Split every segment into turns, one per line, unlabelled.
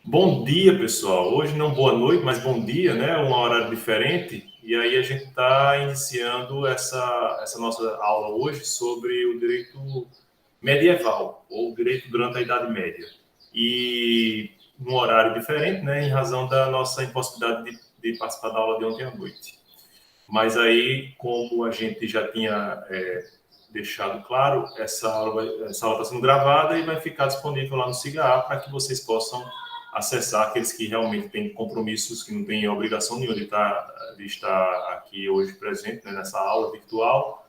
Bom dia, pessoal. Hoje não boa noite, mas bom dia, né? Um horário diferente. E aí a gente está iniciando essa nossa aula hoje sobre o direito medieval, ou direito durante a Idade Média. E num horário diferente, né? Em razão da nossa impossibilidade de participar da aula de ontem à noite. Mas aí, como a gente já tinha deixado claro, essa aula está sendo gravada e vai ficar disponível lá no SIGA para que vocês possam acessar, aqueles que realmente têm compromissos, que não têm obrigação nenhuma de estar aqui hoje presente, né, nessa aula virtual,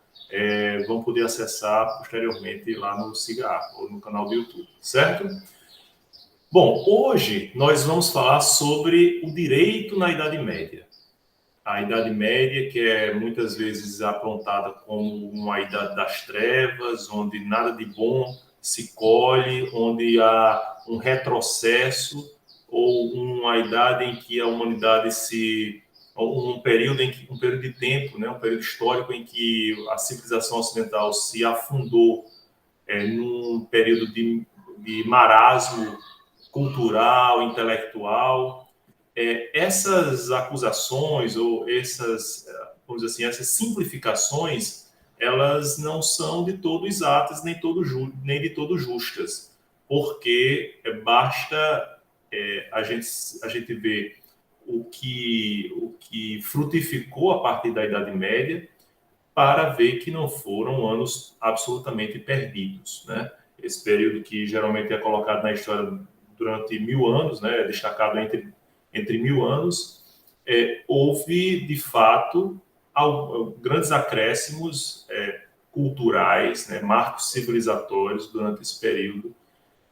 vão poder acessar posteriormente lá no SIGA ou no canal do YouTube, certo? Bom, hoje nós vamos falar sobre o direito na Idade Média. A Idade Média, que é muitas vezes apontada como uma idade das trevas, onde nada de bom se colhe, onde há um retrocesso ou uma idade em que a humanidade um período de tempo, né, um período histórico em que a civilização ocidental se afundou num período de marasmo cultural, intelectual. Essas acusações ou vamos dizer assim, essas simplificações, elas não são de todo exatas nem de todo justas, porque basta a gente ver o que frutificou a partir da Idade Média para ver que não foram anos absolutamente perdidos, né? Esse período que geralmente é colocado na história durante 1000 anos, né, é destacado entre 1000 anos, houve, de fato, grandes acréscimos culturais, né, marcos civilizatórios durante esse período.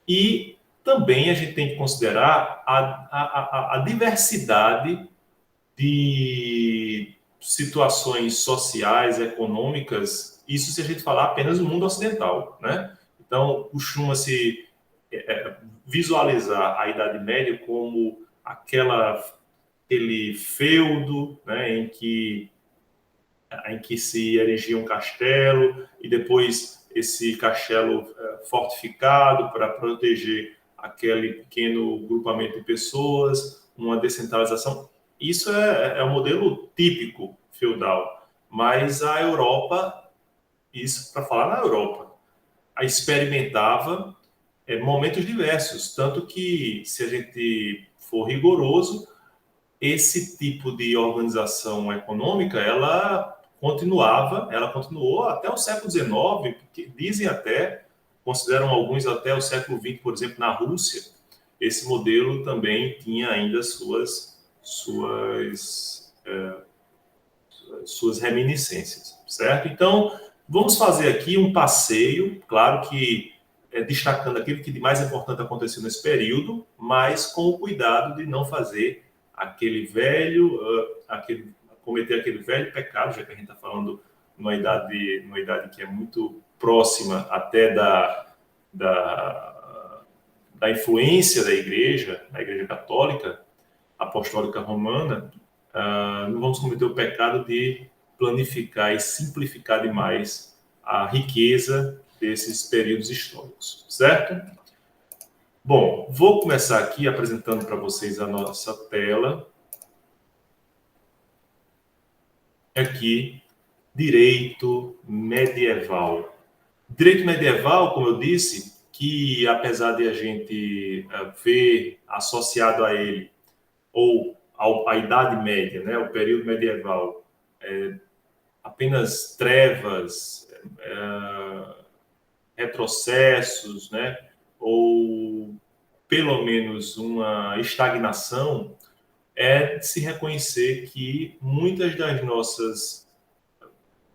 E também a gente tem que considerar a diversidade de situações sociais, econômicas, isso se a gente falar apenas do mundo ocidental, né? Então, costuma-se visualizar a Idade Média como aquele feudo, né, em que se erigia um castelo e depois esse castelo fortificado para proteger aquele pequeno grupamento de pessoas, uma descentralização. Isso é um modelo típico feudal, mas a Europa, isso para falar na Europa, a experimentava momentos diversos, tanto que, se a gente for rigoroso, esse tipo de organização econômica, ela continuou até o século XIX, porque dizem até, consideram alguns até o século XX, por exemplo, na Rússia, esse modelo também tinha ainda suas reminiscências, certo? Então, vamos fazer aqui um passeio, claro que destacando aquilo que de mais importante aconteceu nesse período, mas com o cuidado de não fazer cometer aquele velho pecado, já que a gente está falando numa idade que é muito próxima até da, da influência da Igreja Católica, Apostólica Romana. Não vamos cometer o pecado de planificar e simplificar demais a riqueza desses períodos históricos, certo? Bom, vou começar aqui apresentando para vocês a nossa tela. Aqui, direito medieval. Direito medieval, como eu disse, que apesar de a gente ver associado a ele, ou à Idade Média, né, o período medieval, apenas trevas, retrocessos, né, ou pelo menos uma estagnação, é de se reconhecer que muitas das nossas,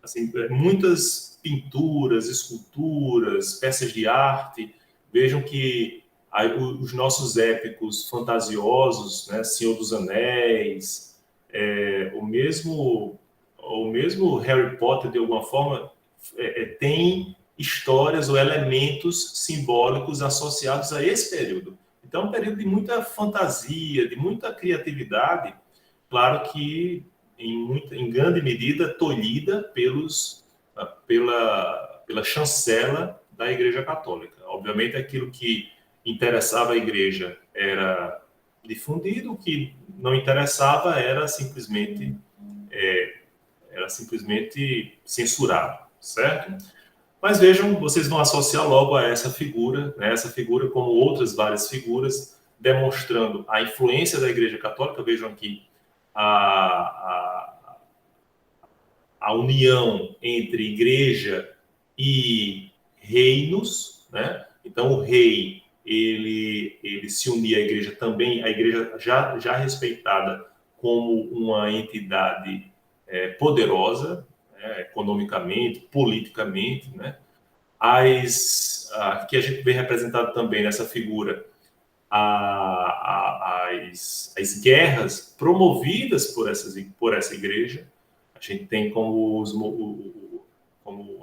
assim, muitas pinturas, esculturas, peças de arte, vejam que os nossos épicos fantasiosos, né, Senhor dos Anéis, o mesmo Harry Potter, de alguma forma, tem histórias ou elementos simbólicos associados a esse período. Então, é um período de muita fantasia, de muita criatividade, claro que em grande medida tolhida pela chancela da Igreja Católica. Obviamente, aquilo que interessava a Igreja era difundido, o que não interessava era simplesmente censurado, certo? Mas vejam, vocês vão associar logo a essa figura, né, essa figura como outras várias figuras, demonstrando a influência da Igreja Católica. Vejam aqui a união entre igreja e reinos, né? Então o rei ele se unia à igreja também, a igreja já respeitada como uma entidade poderosa, né, economicamente, politicamente, né? Que a gente vê representado também nessa figura as guerras promovidas por essa igreja. A gente tem como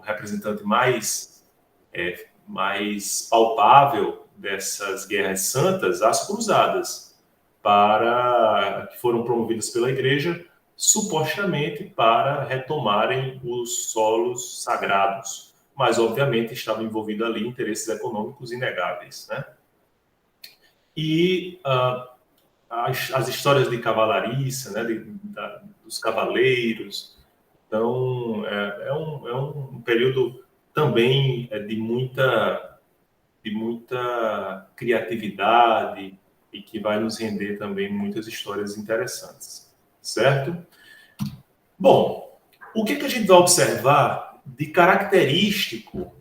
representante mais palpável dessas guerras santas as cruzadas, que foram promovidas pela igreja, supostamente para retomarem os solos sagrados, mas obviamente estavam envolvidos ali interesses econômicos inegáveis, né? E as histórias de cavalariça, né, dos cavaleiros. Então, é um período também de muita criatividade e que vai nos render também muitas histórias interessantes, certo? Bom, o que a gente vai observar de característico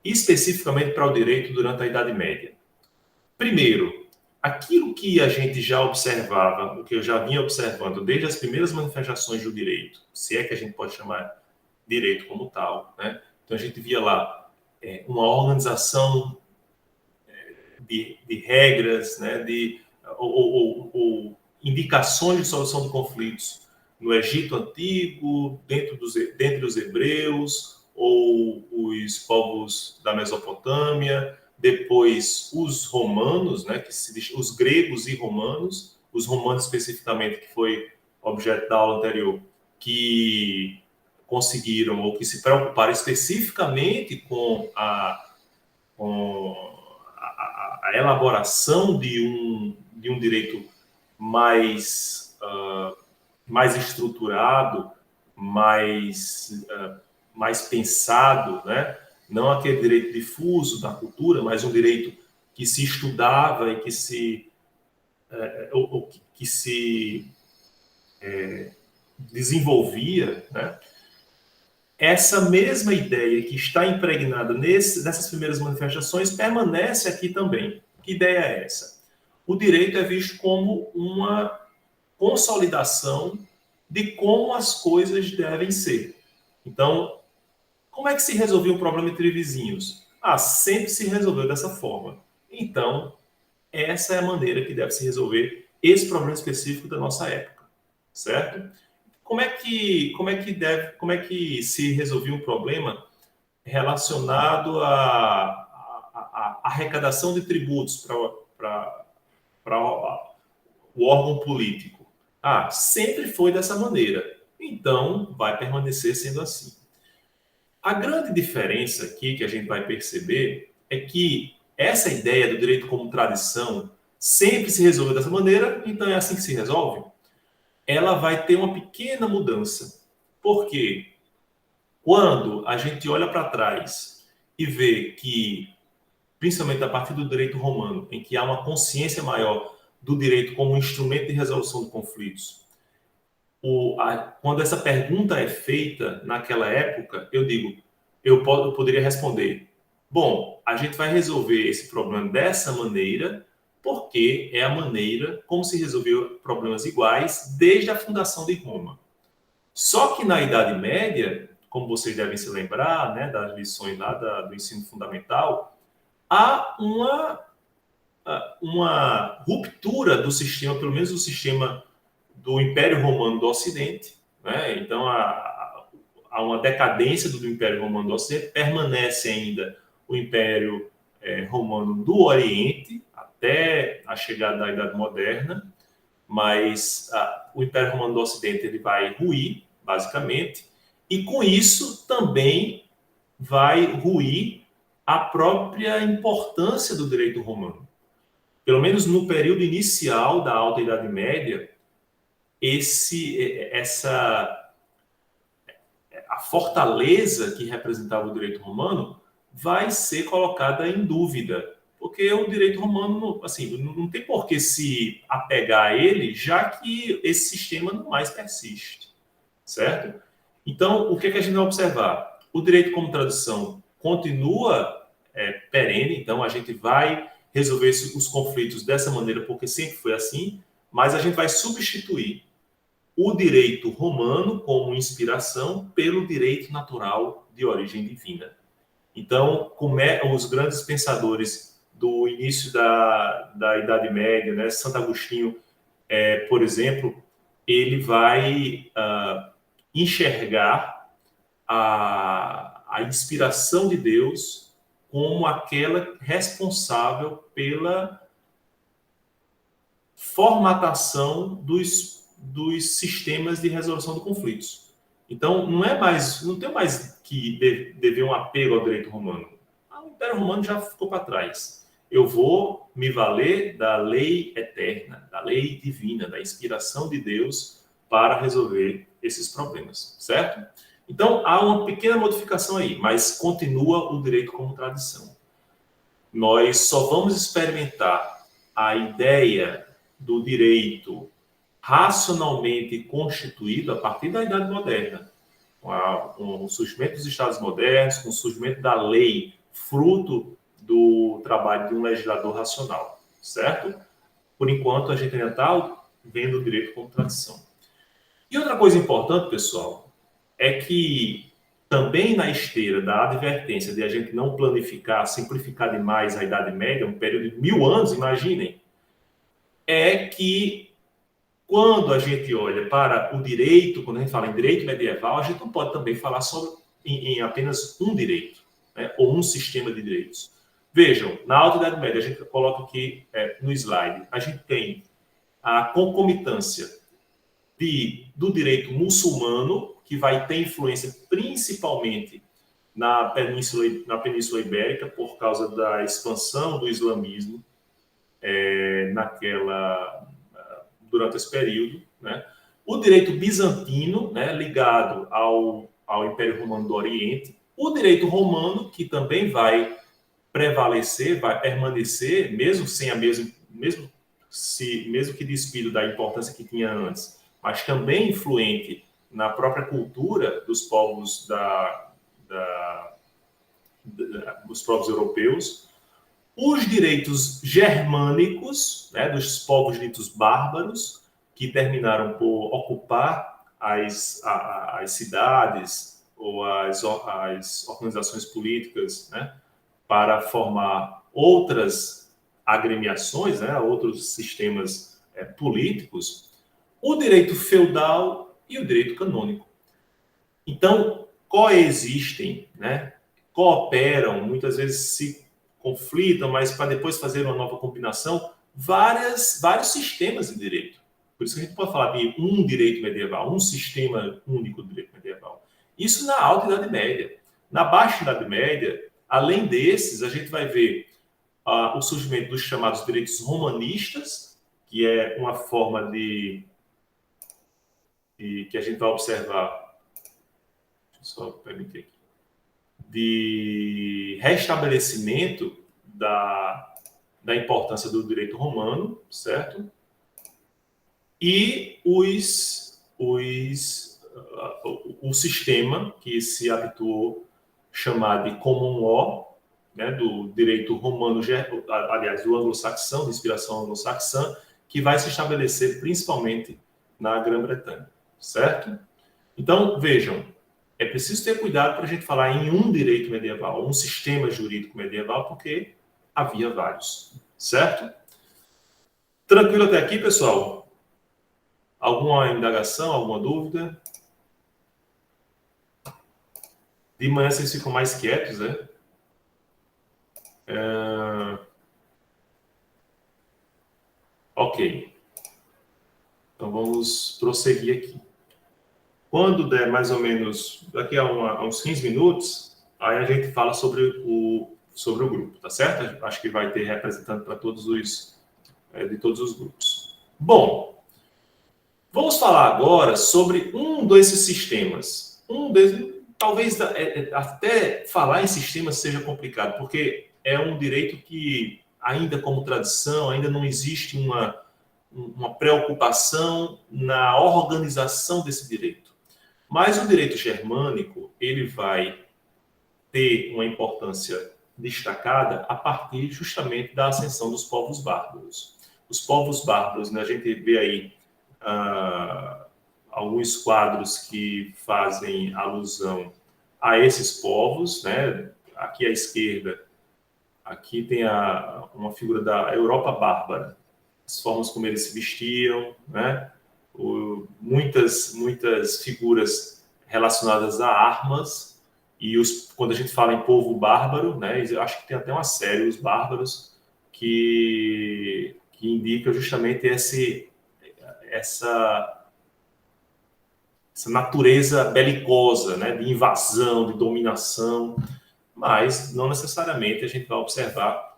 especificamente para o direito durante a Idade Média? Primeiro, aquilo que a gente já observava, o que eu já vinha observando desde as primeiras manifestações do direito, se é que a gente pode chamar direito como tal, né? Então a gente via lá uma organização de regras, né? Ou indicações de solução de conflitos no Egito Antigo, dentre os hebreus, ou os povos da Mesopotâmia, depois os romanos, né, os gregos e romanos, os romanos especificamente, que foi objeto da aula anterior, que conseguiram ou que se preocuparam especificamente com a elaboração de um direito mais estruturado, mais pensado, né? Não aquele direito difuso da cultura, mas um direito que se estudava e que se desenvolvia, né? Essa mesma ideia que está impregnada nessas primeiras manifestações permanece aqui também. Que ideia é essa? O direito é visto como uma consolidação de como as coisas devem ser. Então, como é que se resolvia um problema entre vizinhos? Sempre se resolveu dessa forma. Então, essa é a maneira que deve se resolver esse problema específico da nossa época, certo? Como é que se resolvia um problema relacionado à arrecadação de tributos para o órgão político? Sempre foi dessa maneira. Então, vai permanecer sendo assim. A grande diferença aqui que a gente vai perceber é que essa ideia do direito como tradição sempre se resolve dessa maneira, então é assim que se resolve. Ela vai ter uma pequena mudança. Por quê? Quando a gente olha para trás e vê que, principalmente a partir do direito romano, em que há uma consciência maior do direito como um instrumento de resolução de conflitos, quando essa pergunta é feita naquela época, eu poderia responder: bom, a gente vai resolver esse problema dessa maneira, porque é a maneira como se resolveu problemas iguais desde a fundação de Roma. Só que na Idade Média, como vocês devem se lembrar, né, das lições lá do ensino fundamental, há uma ruptura do sistema, pelo menos do sistema do Império Romano do Ocidente, né? Então há uma decadência do Império Romano do Ocidente, permanece ainda o Império Romano do Oriente até a chegada da Idade Moderna, mas o Império Romano do Ocidente ele vai ruir, basicamente, e com isso também vai ruir a própria importância do direito romano. pelo menos no período inicial da Alta Idade Média, a fortaleza que representava o direito romano vai ser colocada em dúvida, porque o direito romano, assim, não tem por que se apegar a ele, já que esse sistema não mais persiste, certo? Então, o que a gente vai observar? O direito como tradição continua perene, então a gente vai resolver os conflitos dessa maneira, porque sempre foi assim, mas a gente vai substituir o direito romano como inspiração pelo direito natural de origem divina. Então, os grandes pensadores do início da Idade Média, né, Santo Agostinho, por exemplo, ele vai enxergar a inspiração de Deus como aquela responsável pela formatação dos sistemas de resolução de conflitos. Então, não tem mais que dever um apego ao direito romano. O Império Romano já ficou para trás. Eu vou me valer da lei eterna, da lei divina, da inspiração de Deus para resolver esses problemas, certo? Então, há uma pequena modificação aí, mas continua o direito como tradição. Nós só vamos experimentar a ideia do direito racionalmente constituído a partir da Idade Moderna, com o surgimento dos Estados modernos, com o surgimento da lei, fruto do trabalho de um legislador racional, certo? Por enquanto, a gente ainda está vendo o direito como tradição. E outra coisa importante, pessoal, é que também na esteira da advertência de a gente não planificar, simplificar demais a Idade Média, um período de 1000 anos, imaginem, é que quando a gente olha para o direito, quando a gente fala em direito medieval, a gente não pode também falar só em apenas um direito, né, ou um sistema de direitos. Vejam, na Alta Idade Média, a gente coloca aqui no slide, a gente tem a concomitância do direito muçulmano, que vai ter influência principalmente na Península Ibérica, por causa da expansão do islamismo durante esse período, né? O direito bizantino, né, ligado ao Império Romano do Oriente, o direito romano, que também vai prevalecer, vai permanecer, mesmo que despido da importância que tinha antes, mas também influente na própria cultura dos povos dos povos europeus. Os direitos germânicos, né, dos povos ditos bárbaros, que terminaram por ocupar as cidades ou as organizações políticas, né, para formar outras agremiações, né, outros sistemas políticos, o direito feudal e o direito canônico. Então, coexistem, né, cooperam, muitas vezes se conflitam, mas para depois fazer uma nova combinação, vários sistemas de direito. Por isso que a gente pode falar de um direito medieval, um sistema único de direito medieval. Isso na Alta Idade Média. Na Baixa Idade Média, além desses, a gente vai ver o surgimento dos chamados direitos romanistas, que é uma forma que a gente vai observar, deixa eu só permitir aqui, de restabelecimento da importância do direito romano, certo? E o sistema que se habituou chamar de common law, né, do direito romano, aliás, do anglo-saxão, de inspiração anglo-saxã, que vai se estabelecer principalmente na Grã-Bretanha, certo? Então, vejam, é preciso ter cuidado para a gente falar em um direito medieval, um sistema jurídico medieval, porque havia vários, certo? Tranquilo até aqui, pessoal? Alguma indagação, alguma dúvida? De manhã vocês ficam mais quietos, né? Ok. Então vamos prosseguir aqui. Quando der mais ou menos, daqui a uns 15 minutos, aí a gente fala sobre o grupo, tá certo? Acho que vai ter representante para todos de todos os grupos. Bom, vamos falar agora sobre um desses sistemas. Talvez até falar em sistema seja complicado, porque é um direito que, ainda como tradição, ainda não existe uma preocupação na organização desse direito. Mas o direito germânico, ele vai ter uma importância destacada a partir justamente da ascensão dos povos bárbaros. Os povos bárbaros, né, a gente vê aí alguns quadros que fazem alusão a esses povos, né? Aqui à esquerda, aqui tem uma figura da Europa bárbara, as formas como eles se vestiam, né? Muitas figuras relacionadas a armas, e quando a gente fala em povo bárbaro, né? Eu acho que tem até uma série, Os Bárbaros, que indica justamente essa natureza belicosa, né, de invasão, de dominação, mas não necessariamente a gente vai observar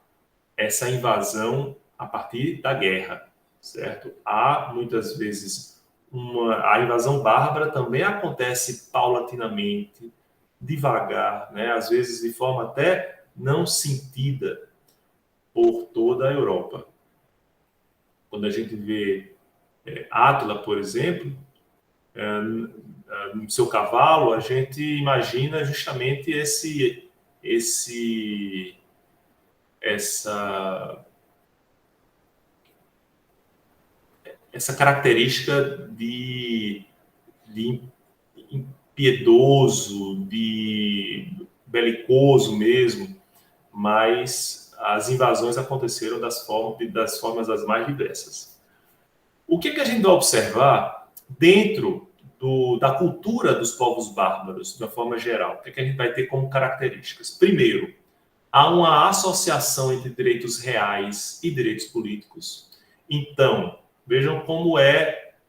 essa invasão a partir da guerra, certo? Há muitas vezes a invasão bárbara também acontece paulatinamente, devagar, né, às vezes de forma até não sentida por toda a Europa. Quando a gente vê Átila, por exemplo, no seu cavalo, a gente imagina justamente essa característica de impiedoso, de belicoso mesmo, mas as invasões aconteceram das formas as mais diversas. O que a gente vai observar dentro da cultura dos povos bárbaros, de uma forma geral? O que a gente vai ter como características? Primeiro, há uma associação entre direitos reais e direitos políticos. Então, vejam como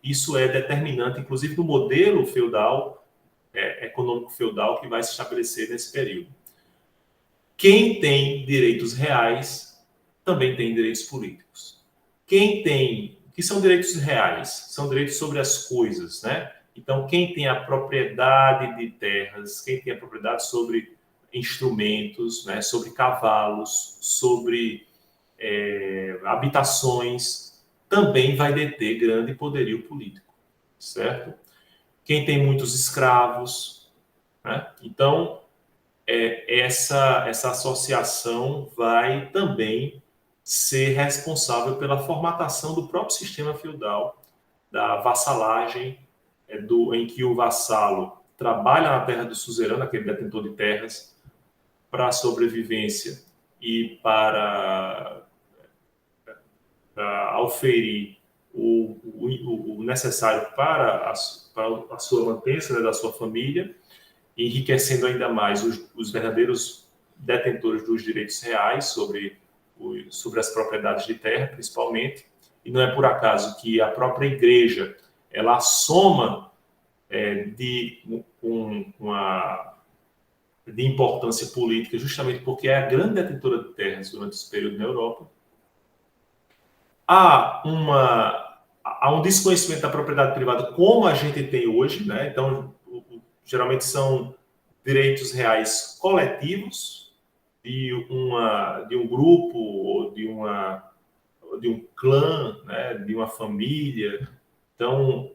isso é determinante, inclusive, no modelo feudal, econômico feudal, que vai se estabelecer nesse período. Quem tem direitos reais também tem direitos políticos. Que são direitos reais? São direitos sobre as coisas, né? Então, quem tem a propriedade de terras, quem tem a propriedade sobre instrumentos, né, sobre cavalos, sobre habitações, também vai deter grande poderio político, certo? Quem tem muitos escravos, né? Então, essa associação vai também ser responsável pela formatação do próprio sistema feudal, da vassalagem, em que o vassalo trabalha na terra do suzerano, aquele detentor de terras, para a sobrevivência e para auferir o necessário para a sua mantença, né, da sua família, enriquecendo ainda mais os verdadeiros detentores dos direitos reais sobre as propriedades de terra, principalmente. E não é por acaso que a própria igreja ela soma de importância política, justamente porque é a grande detentora de terras durante esse período na Europa. Há um desconhecimento da propriedade privada como a gente tem hoje, né? Então, geralmente são direitos reais coletivos de um grupo ou de um clã, né? De uma família. Então,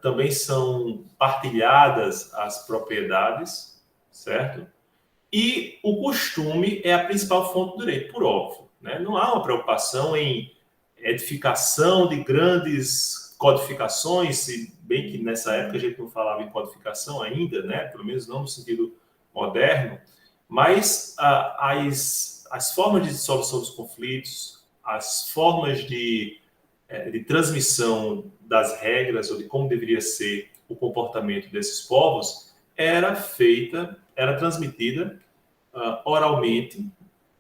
também são partilhadas as propriedades, certo? E o costume é a principal fonte do direito, por óbvio, né? Não há uma preocupação em edificação de grandes codificações, se bem que nessa época a gente não falava em codificação ainda, né? Pelo menos não no sentido moderno, mas as formas de dissolução dos conflitos, as formas de transmissão das regras ou de como deveria ser o comportamento desses povos era transmitida oralmente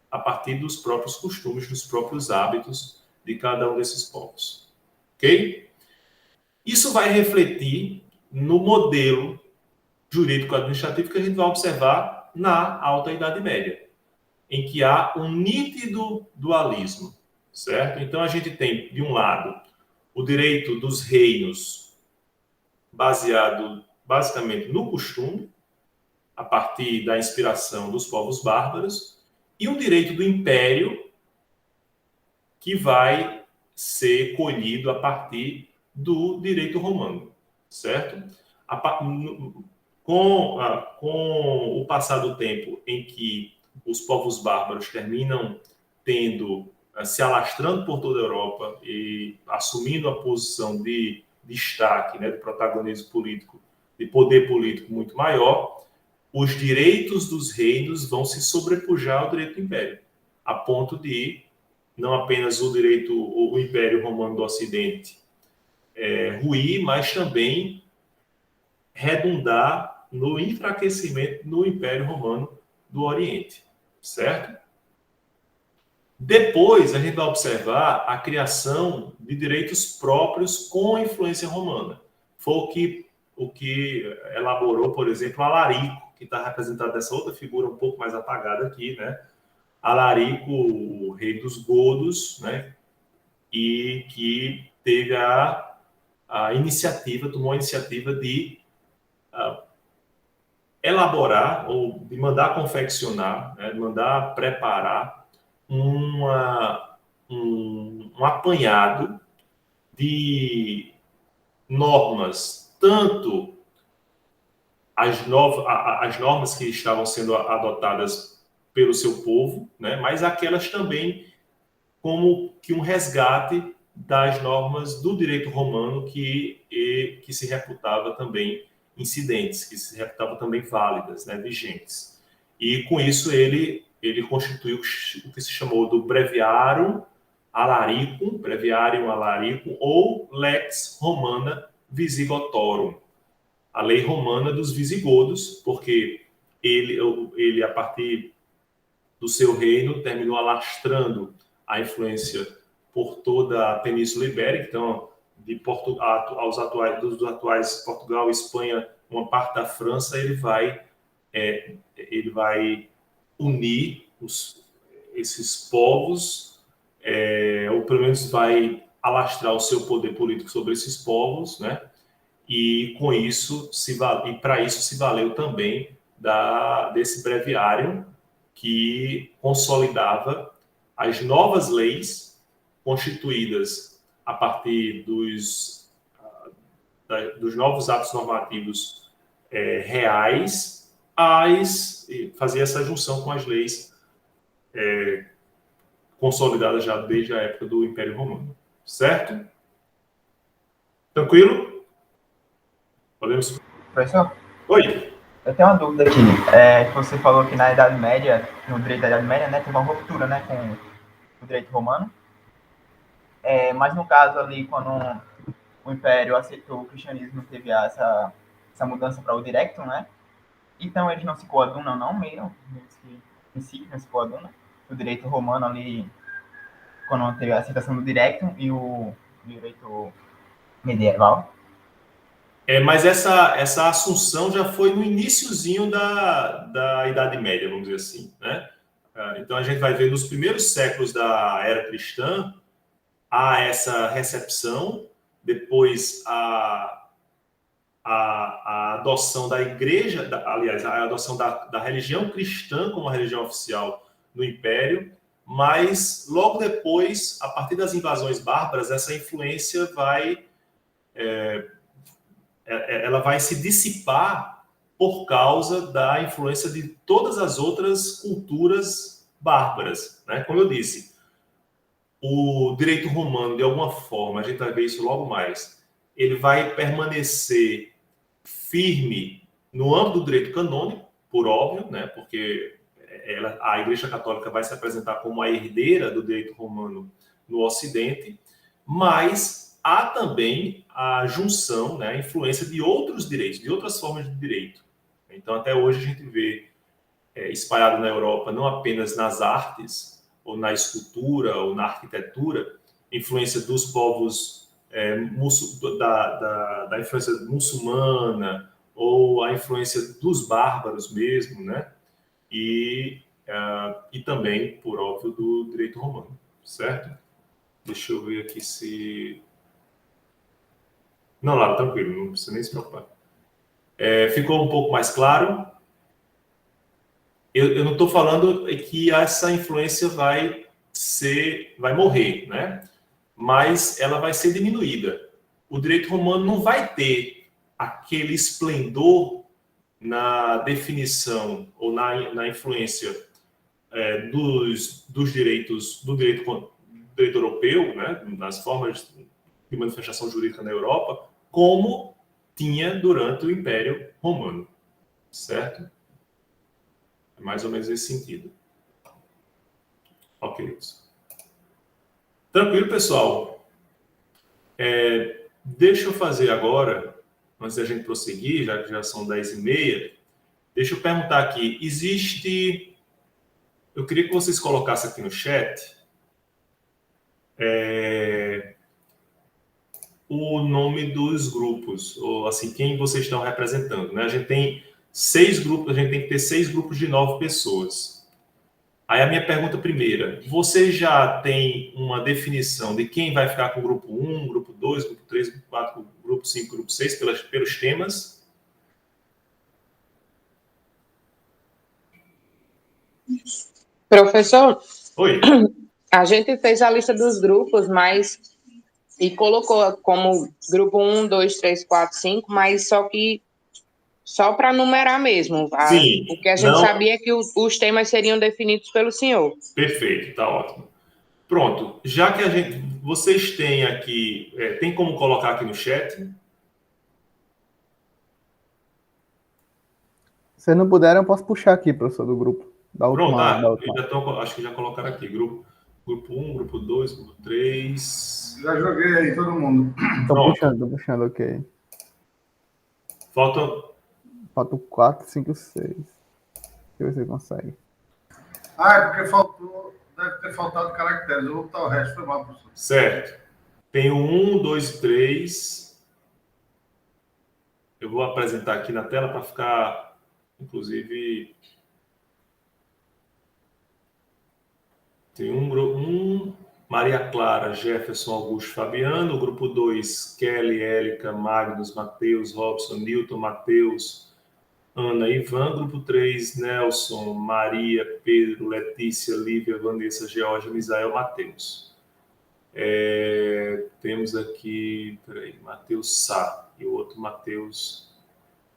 a partir dos próprios costumes, dos próprios hábitos de cada um desses povos. Ok? Isso vai refletir no modelo jurídico-administrativo que a gente vai observar na Alta Idade Média, em que há um nítido dualismo certo? Então, a gente tem, de um lado, o direito dos reinos baseado basicamente no costume, a partir da inspiração dos povos bárbaros, e um direito do império que vai ser colhido a partir do direito romano, certo? Com o passar do tempo em que os povos bárbaros terminam tendo, se alastrando por toda a Europa e assumindo a posição de destaque, né, de protagonismo político, de poder político muito maior, os direitos dos reinos vão se sobrepujar ao direito do império, a ponto de não apenas o Império Romano do Ocidente ruir, mas também redundar no enfraquecimento do Império Romano do Oriente, certo? Depois, a gente vai observar a criação de direitos próprios com a influência romana. Foi o que elaborou, por exemplo, Alarico, que está representado nessa outra figura um pouco mais apagada aqui, né? Alarico, o rei dos godos, né? E que teve a iniciativa, tomou a iniciativa de elaborar ou de mandar confeccionar, né, de mandar preparar um apanhado de normas, tanto as normas que estavam sendo adotadas pelo seu povo, né, mas aquelas também como que um resgate das normas do direito romano que se reputava também incidentes, que se reputavam também válidas, né, vigentes. E com isso ele constituiu o que se chamou do Breviarium Alaricum ou Lex Romana Visigotorum, a lei romana dos visigodos, porque ele a partir do seu reino terminou alastrando a influência por toda a Península Ibérica, então dos atuais Portugal, Espanha, uma parte da França, ele vai unir esses povos, ou pelo menos vai alastrar o seu poder político sobre esses povos, né? E com isso e para isso se valeu também desse breviário que consolidava as novas leis constituídas a partir dos novos atos normativos reais, fazia essa junção com as leis consolidadas já desde a época do Império Romano. Certo? Tranquilo? Podemos...
Professor,
Oi.
eu tenho uma dúvida aqui. Que você falou que na Idade Média, no direito da Idade Média, né, teve uma ruptura, né, com o direito romano. Mas no caso ali, quando o Império aceitou o cristianismo, teve essa mudança para o directum, né? Então eles não se coadunam, não, meio em si, não se coadunam. O direito romano ali, quando teve a aceitação do directum e o direito medieval.
Mas essa assunção já foi no iniciozinho da Idade Média, vamos dizer assim, né? Então a gente vai ver nos primeiros séculos da era cristã há essa recepção, depois a adoção da igreja, aliás, a adoção da religião cristã como a religião oficial no Império, mas logo depois, a partir das invasões bárbaras, essa influência ela vai se dissipar por causa da influência de todas as outras culturas bárbaras, né? Como eu disse, o direito romano, de alguma forma, a gente vai ver isso logo mais, ele vai permanecer firme no âmbito do direito canônico, por óbvio, né? Porque a Igreja Católica vai se apresentar como a herdeira do direito romano no Ocidente, mas há também a junção, né, a influência de outros direitos, de outras formas de direito. Então, até hoje, a gente vê espalhado na Europa, não apenas nas artes, ou na escultura, ou na arquitetura, influência dos povos, da influência muçulmana, ou a influência dos bárbaros mesmo, né? E também, por óbvio, do direito romano, certo? Deixa eu ver aqui se... Não, Lara, tranquilo, não precisa nem se preocupar. Ficou um pouco mais claro? Eu não estou falando que essa influência vai morrer, né? Mas ela vai ser diminuída. O direito romano não vai ter aquele esplendor na definição ou na influência dos direitos do direito europeu, né? Nas formas de manifestação jurídica na Europa, como tinha durante o Império Romano, certo? É mais ou menos esse sentido. Ok. Tranquilo, pessoal. Deixa eu fazer agora, antes da gente prosseguir, já que já são 10h30, deixa eu perguntar aqui, eu queria que vocês colocassem aqui no chat o nome dos grupos, ou assim, quem vocês estão representando, né? A gente tem 6 grupos, a gente tem que ter 6 grupos de 9 pessoas. Aí a minha pergunta primeira, você já tem uma definição de quem vai ficar com o grupo 1, grupo 2, grupo 3, grupo 4, grupo 5, grupo 6, pelos temas?
Professor,
Oi.
a gente fez a lista dos grupos, e colocou como grupo 1, 2, 3, 4, 5, mas só para numerar mesmo.
Sim.
Porque a gente sabia que os temas seriam definidos pelo senhor.
Perfeito, tá ótimo. Pronto, já que vocês têm aqui, tem como colocar aqui no chat?
Se não puderem, eu posso puxar aqui, professor, do grupo.
Pronto,
Da última.
acho que já colocaram aqui. Grupo 1, grupo 2, grupo 3.
Já joguei aí, todo mundo.
Tô puxando, ok.
Faltam
4, 5, 6. Deixa eu ver se você consegue.
É porque deve ter faltado caracteres. Eu vou botar o resto, foi mal, professor.
Certo. Tem o 1, 2 e 3. Eu vou apresentar aqui na tela para ficar, inclusive... Tem um grupo 1, Maria Clara, Jefferson, Augusto, Fabiano. Grupo 2, Kelly, Érica, Magnus, Matheus, Robson, Newton, Matheus, Ana e Ivan. Grupo 3, Nelson, Maria, Pedro, Letícia, Lívia, Vanessa, Georgia, Misael, Matheus. Temos aqui, Matheus Sá e o outro Matheus.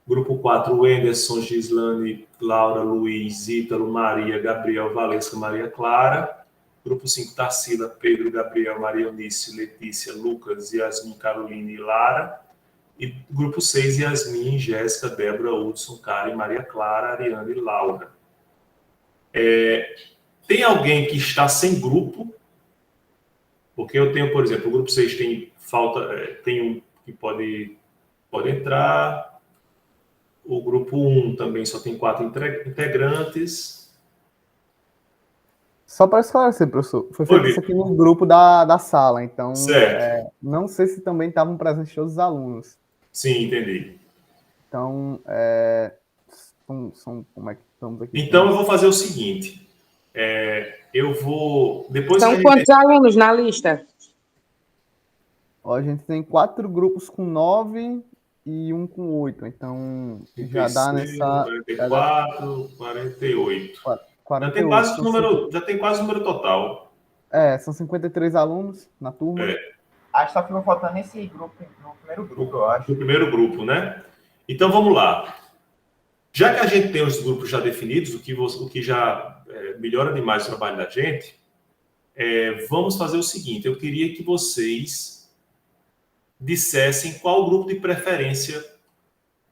Grupo 4, Wenderson, Gislane, Laura, Luiz, Ítalo, Maria, Gabriel, Valesca, Maria Clara. Grupo 5, Tarsila, Pedro, Gabriel, Maria Eunice, Letícia, Lucas, Yasmin, Carolina e Lara. E grupo 6, Yasmin, Jéssica, Débora, Hudson, Karen, Maria Clara, Ariane e Laura. Tem alguém que está sem grupo? Porque eu tenho, por exemplo, o grupo 6 tem um que pode entrar. O grupo 1 também só tem 4 integrantes.
Só para esclarecer, professor, foi feito isso aqui no grupo da sala, então não sei se também estavam presentes todos os alunos.
Sim, entendi.
Então, como é que estamos aqui?
Então, eu vou fazer o seguinte. Eu vou...
São quantos alunos na lista?
A gente tem 4 grupos com 9 e um com 8. Então, já dá nessa...
44, 48.
48.
Já tem quase o número total.
São 53 alunos na turma.
Acho que só ficou faltando esse grupo, no primeiro grupo, eu acho.
No primeiro grupo, né? Então, vamos lá. Já que a gente tem os grupos já definidos, o que já melhora demais o trabalho da gente, vamos fazer o seguinte. Eu queria que vocês dissessem qual grupo de preferência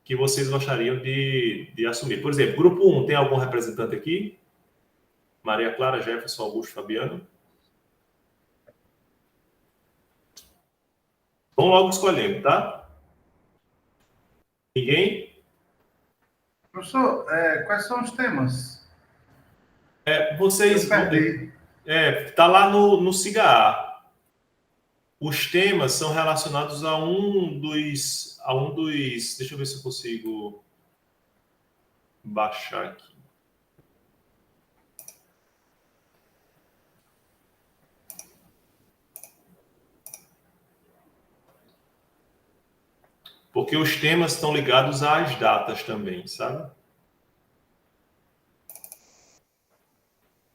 que vocês gostariam de assumir. Por exemplo, grupo 1, tem algum representante aqui? Maria Clara, Jefferson, Augusto, Fabiano? Vão logo escolhendo, tá? Ninguém?
Professor, quais são os temas?
Vocês...
Eu perdi.
Tá lá no SIGA. Os temas são relacionados a um dos... Deixa eu ver se eu consigo baixar aqui. porque os temas estão ligados às datas também, sabe?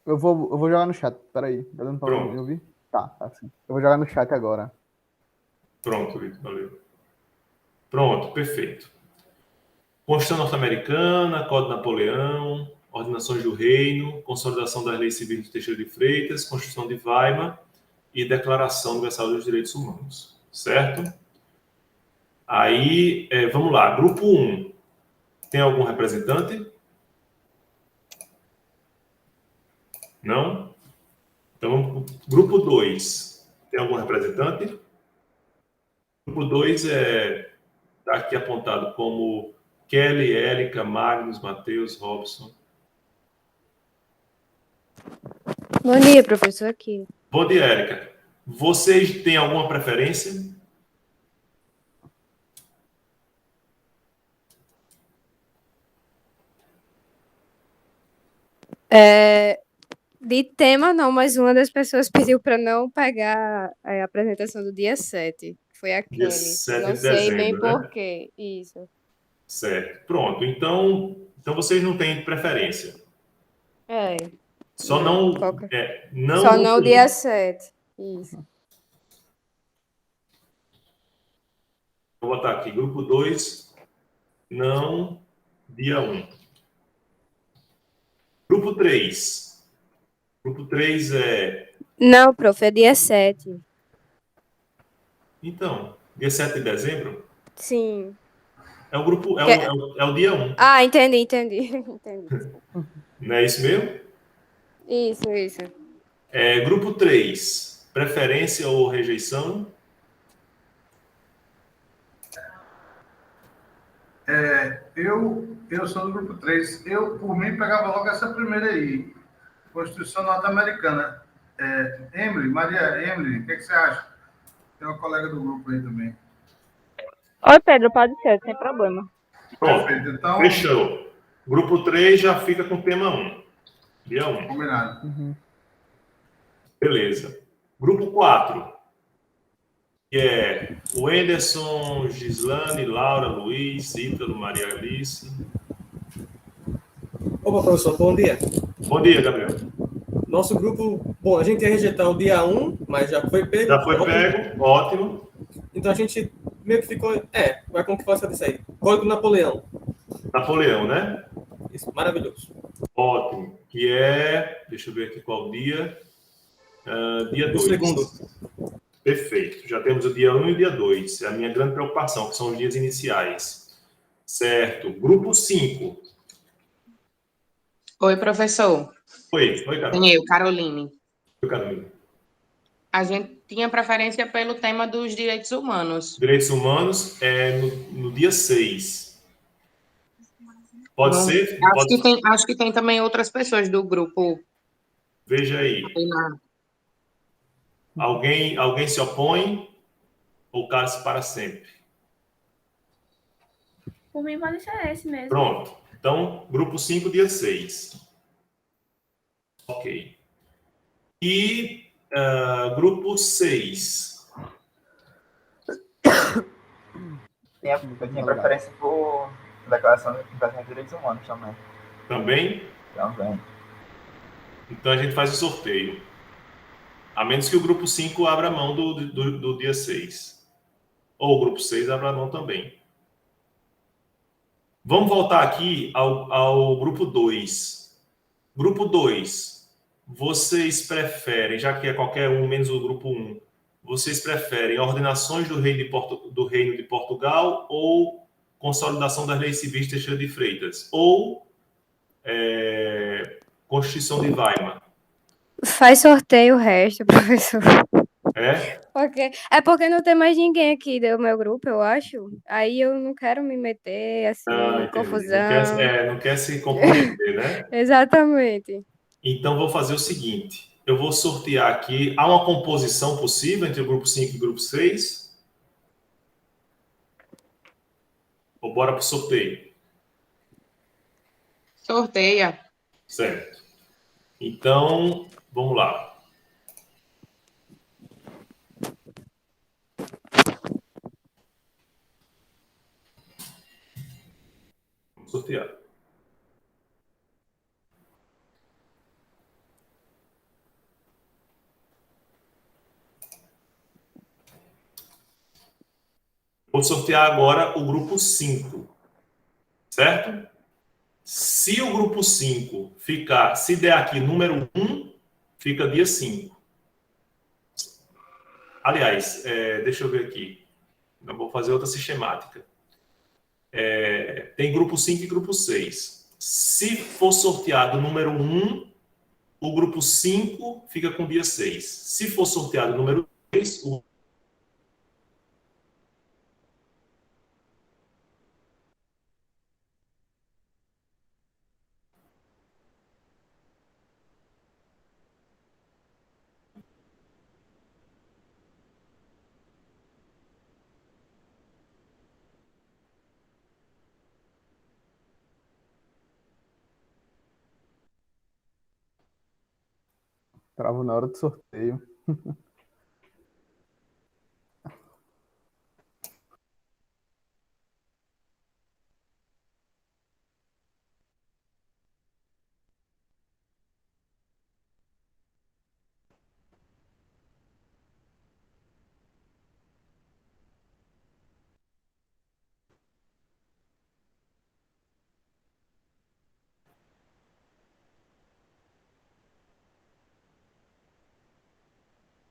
Eu vou jogar no chat. Peraí. Tá dando pra
Pronto.
me ouvir? Tá sim. Eu vou jogar no chat agora.
Pronto, Vitor, valeu. Pronto, perfeito. Constituição Norte-Americana, Código Napoleão, Ordenações do Reino, Consolidação das Leis Civis de Teixeira de Freitas, Constituição de Weimar e Declaração Universal dos Direitos Humanos, certo? Aí, vamos lá, grupo 1, tem algum representante? Não? Então, vamos pro grupo 2, tem algum representante? Grupo 2 está aqui apontado como Kelly, Érica, Magnus, Matheus, Robson.
Bom dia, professor, aqui.
Bom dia, Érica. Vocês têm alguma preferência?
De tema, não, mas uma das pessoas pediu para não pegar a apresentação do dia 7. Foi a
Dia
Kelly.
7
Não
de
sei bem
dezembro, né?
por quê. Isso.
Certo. Pronto. Então vocês não têm preferência. Só não
Só não o
grupo
dia
1.
7. Isso.
Vou botar aqui, grupo 2, não, dia 1. Grupo 3. Grupo 3
Não, prof, é dia 7.
Então, dia 7 de dezembro
Sim.
é o grupo, é o dia 1.
Ah, entendi. Entendi.
Não é isso mesmo?
Isso.
Grupo 3, preferência ou rejeição?
Eu sou do grupo 3. Eu, por mim, pegava logo essa primeira aí. Constituição Norte-Americana. Maria Emily, o que você acha? Tem uma colega do grupo aí também.
Oi, Pedro, pode ser, sem problema.
Pronto,
Perfeito, então...
fechou. Grupo 3 já fica com tema 1. Dia 1.
Combinado.
Beleza. Grupo 4, que é o Anderson, Gislane, Laura, Luiz, Ítalo, Maria Alice.
Opa, professor, bom dia.
Bom dia, Gabriel.
Nosso grupo, bom, a gente ia rejeitar o dia 1, mas já foi pego.
Já foi pego, ótimo.
Então a gente meio que ficou, vai como que possa disso aí? Código Napoleão.
Napoleão, né?
Isso, maravilhoso.
Ótimo. Que deixa eu ver aqui qual dia. Dia 2.
O segundo.
Perfeito. Já temos o dia 1 e o dia 2. É a minha grande preocupação, que são os dias iniciais. Certo. Grupo 5.
Oi, professor.
Oi, Carol.
Tem eu, Caroline.
Oi, Carolina.
A gente tinha preferência pelo tema dos direitos humanos.
Direitos humanos no dia 6. Pode ser?
Acho que tem também outras pessoas do grupo.
Veja aí. Alguém se opõe ou cala-se para sempre?
Por mim, pode ser esse mesmo.
Pronto. Então, grupo 5, dia 6. Ok. E grupo 6.
Eu tinha preferência por Declaração Universal dos Direitos Humanos também.
Também?
Também.
Então, a gente faz o sorteio. A menos que o grupo 5 abra mão do dia 6. Ou o grupo 6 abra mão também. Vamos voltar aqui ao grupo 2. Grupo 2. Vocês preferem, já que é qualquer um menos o grupo 1, vocês preferem ordenações do Reino de Portugal ou consolidação das leis civis de Teixeira de Freitas? Ou Constituição de Weimar?
Faz sorteio o resto, professor.
É?
Porque não tem mais ninguém aqui do meu grupo, eu acho. Aí eu não quero me meter, assim, em confusão.
Não quer se comprometer, né?
Exatamente.
Então, vou fazer o seguinte. Eu vou sortear aqui. Há uma composição possível entre o grupo 5 e o grupo 6? Ou bora para o sorteio?
Sorteia.
Certo. Então, vamos lá. sortear. Vou sortear agora o grupo 5, certo? Se o grupo 5 ficar, se der aqui número 1, fica dia 5. Aliás, deixa eu ver aqui. Eu vou fazer outra sistemática. Tem grupo 5 e grupo 6. Se for sorteado o número 1, o grupo 5 fica com dia 6. Se for sorteado o número 3, o
Travou na hora do sorteio.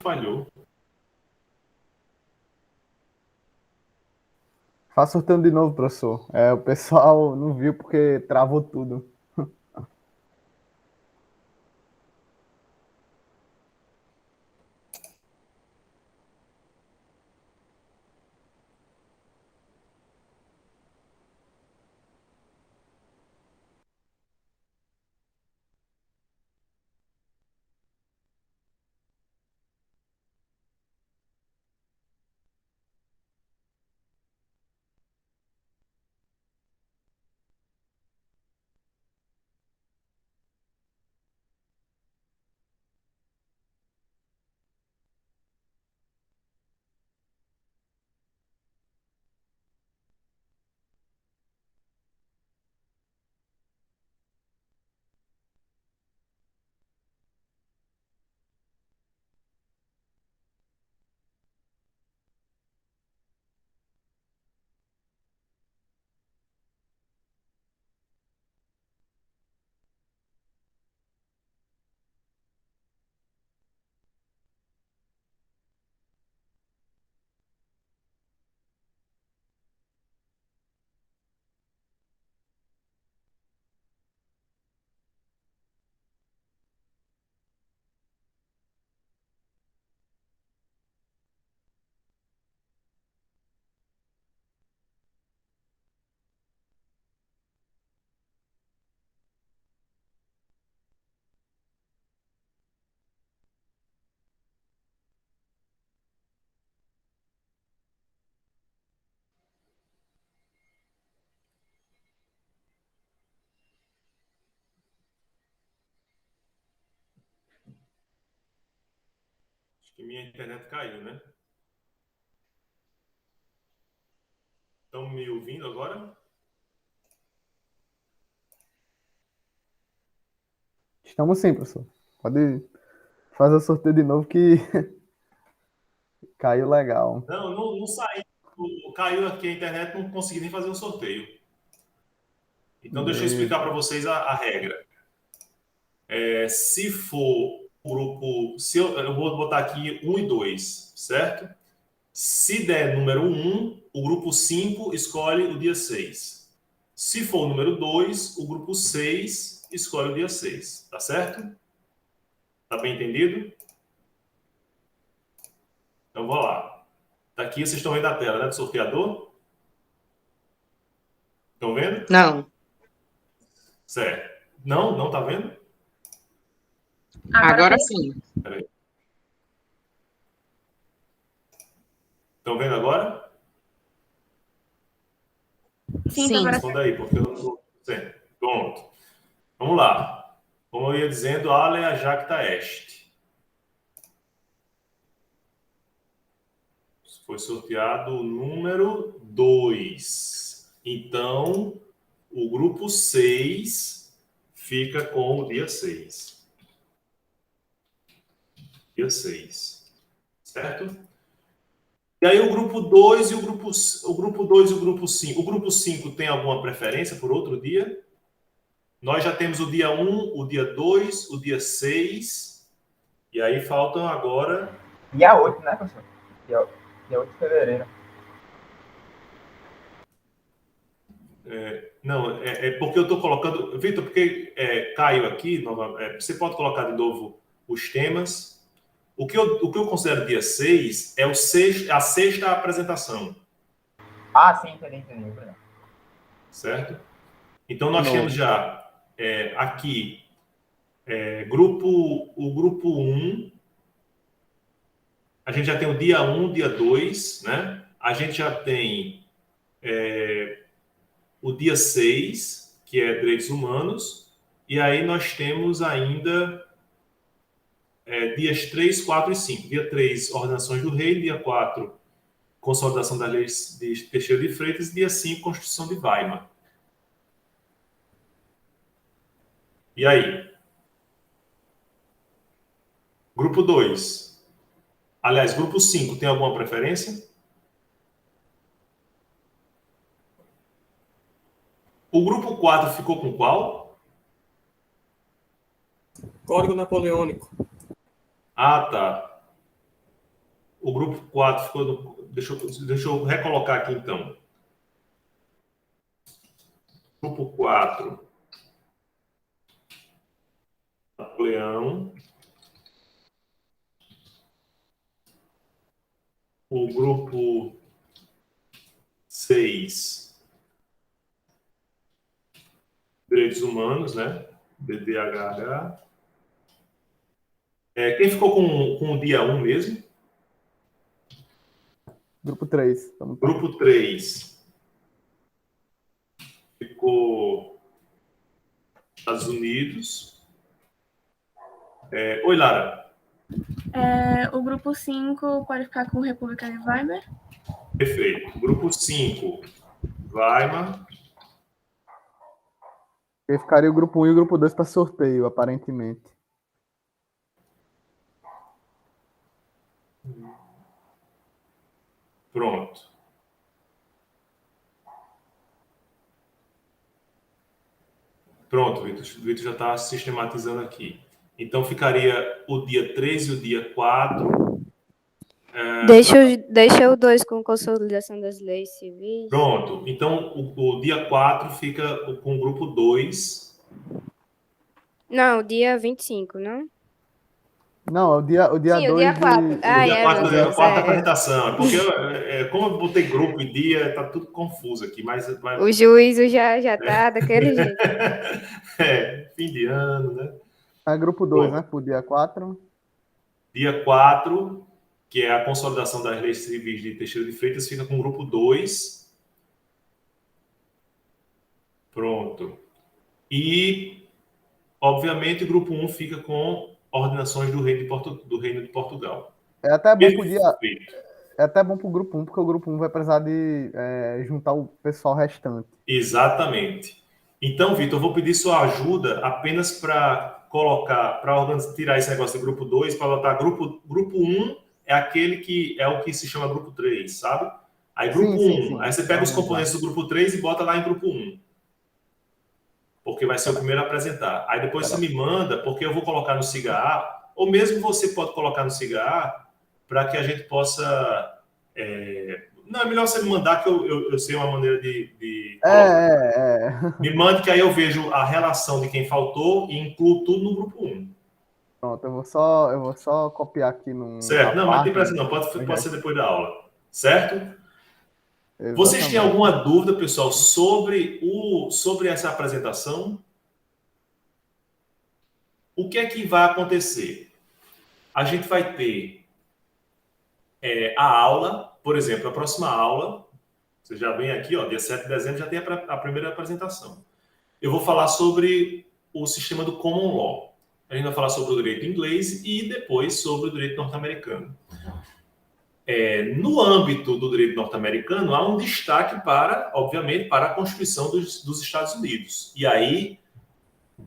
falhou.
Faça sorteio de novo, professor. O pessoal não viu porque travou tudo.
Acho que minha internet caiu, né? Estão me ouvindo agora?
Estamos sim, professor. Pode fazer o sorteio de novo que caiu legal.
Não saiu. Caiu aqui a internet, não consegui nem fazer o sorteio. Então, deixa eu explicar para vocês a regra. Se for o grupo... eu vou botar aqui 1 e 2, certo? Se der número 1, o grupo 5 escolhe o dia 6. Se for o número 2, o grupo 6 escolhe o dia 6. Tá certo? Tá bem entendido? Então, vou lá. Daqui vocês estão vendo a tela, né, do sorteador? Estão vendo?
Não.
Certo. Não tá vendo?
Agora sim.
Peraí. Estão vendo agora?
Sim.
Responda aí, porque eu não estou vendo. Pronto. Vamos lá. Como eu ia dizendo, Alea jacta est. Foi sorteado o número 2. Então, o grupo 6 fica com o dia 6. Dia 6. Certo? E aí o grupo 2 e o grupo 5. O grupo 5 tem alguma preferência por outro dia? Nós já temos o dia 1, o dia 2, o dia 6. E aí faltam agora...
Dia 8, né, professor? Dia 8 de fevereiro.
Não, é porque eu estou colocando... Vitor, porque caiu aqui, você pode colocar de novo os temas. O que eu considero dia 6 é a sexta apresentação.
Ah, sim, entendi.
Certo? Então, nós temos já aqui o grupo 1. A gente já tem o dia 1, dia 2, né? A gente já tem o dia 6, que é direitos humanos. E aí nós temos ainda dias 3, 4 e 5. Dia 3, ordenações do rei. Dia 4, consolidação das leis de Teixeira de Freitas. Dia 5, Constituição de Weimar. E aí? Grupo 2. Aliás, grupo 5, tem alguma preferência? O grupo 4 ficou com qual?
Código Napoleônico.
Ah, tá. O grupo 4 ficou... Deixa eu recolocar aqui, então. Grupo 4. Napoleão. O grupo 6. Direitos humanos, né? DDHH. Quem ficou com o dia 1 mesmo?
Grupo 3.
Grupo 3. Ficou Estados Unidos. Oi, Lara.
O grupo 5 pode ficar com República de Weimar.
Perfeito. Grupo 5, Weimar.
E ficaria o grupo 1 e o grupo 2 para sorteio, aparentemente.
Pronto. Pronto, Vitor. O Vitor já está sistematizando aqui. Então, ficaria o dia 3 e o dia 4.
Deixa o 2 com consolidação das leis civis.
Pronto. Então, o dia 4 fica com o grupo 2.
Não, dia 25, não?
Não, é o dia 2.
Sim, o dia 4.
O dia 4 da apresentação. Porque como eu botei grupo e dia, está tudo confuso aqui. Mas...
O juízo já tá daquele jeito.
Fim de ano, né?
É grupo 2, né? Pro dia 4.
Dia 4, que é a consolidação das leis civis de Teixeira de Freitas, fica com o grupo 2. Pronto. E, obviamente, o grupo 1 fica com ordenações do Reino de Portugal.
É até bom pro dia... É até bom pro grupo 1, porque o grupo 1 vai precisar de juntar o pessoal restante.
Exatamente. Então, Vitor, eu vou pedir sua ajuda apenas para tirar esse negócio do grupo 2, para botar grupo 1 é aquele que é o que se chama grupo 3, sabe? Aí grupo 1, sim. Aí você pega os componentes do grupo 3 e bota lá em grupo 1. Porque vai ser o primeiro a apresentar. Aí depois você me manda, porque eu vou colocar no SIGA-A, ou mesmo você pode colocar no SIGA-A, para que a gente possa... Não, é melhor você me mandar, que eu sei uma maneira de... Me mande, que aí eu vejo a relação de quem faltou e incluo tudo no grupo 1.
Pronto, eu vou só copiar aqui no...
Certo, não, mas não tem pressa não, pode ser depois da aula. Certo? Exatamente. Vocês têm alguma dúvida, pessoal, sobre essa apresentação? O que é que vai acontecer? A gente vai ter a aula, por exemplo, a próxima aula, você já vem aqui, dia 7 de dezembro, já tem a primeira apresentação. Eu vou falar sobre o sistema do Common Law. A gente vai falar sobre o direito inglês e depois sobre o direito norte-americano. no âmbito do direito norte-americano, há um destaque obviamente, para a Constituição dos Estados Unidos. E aí,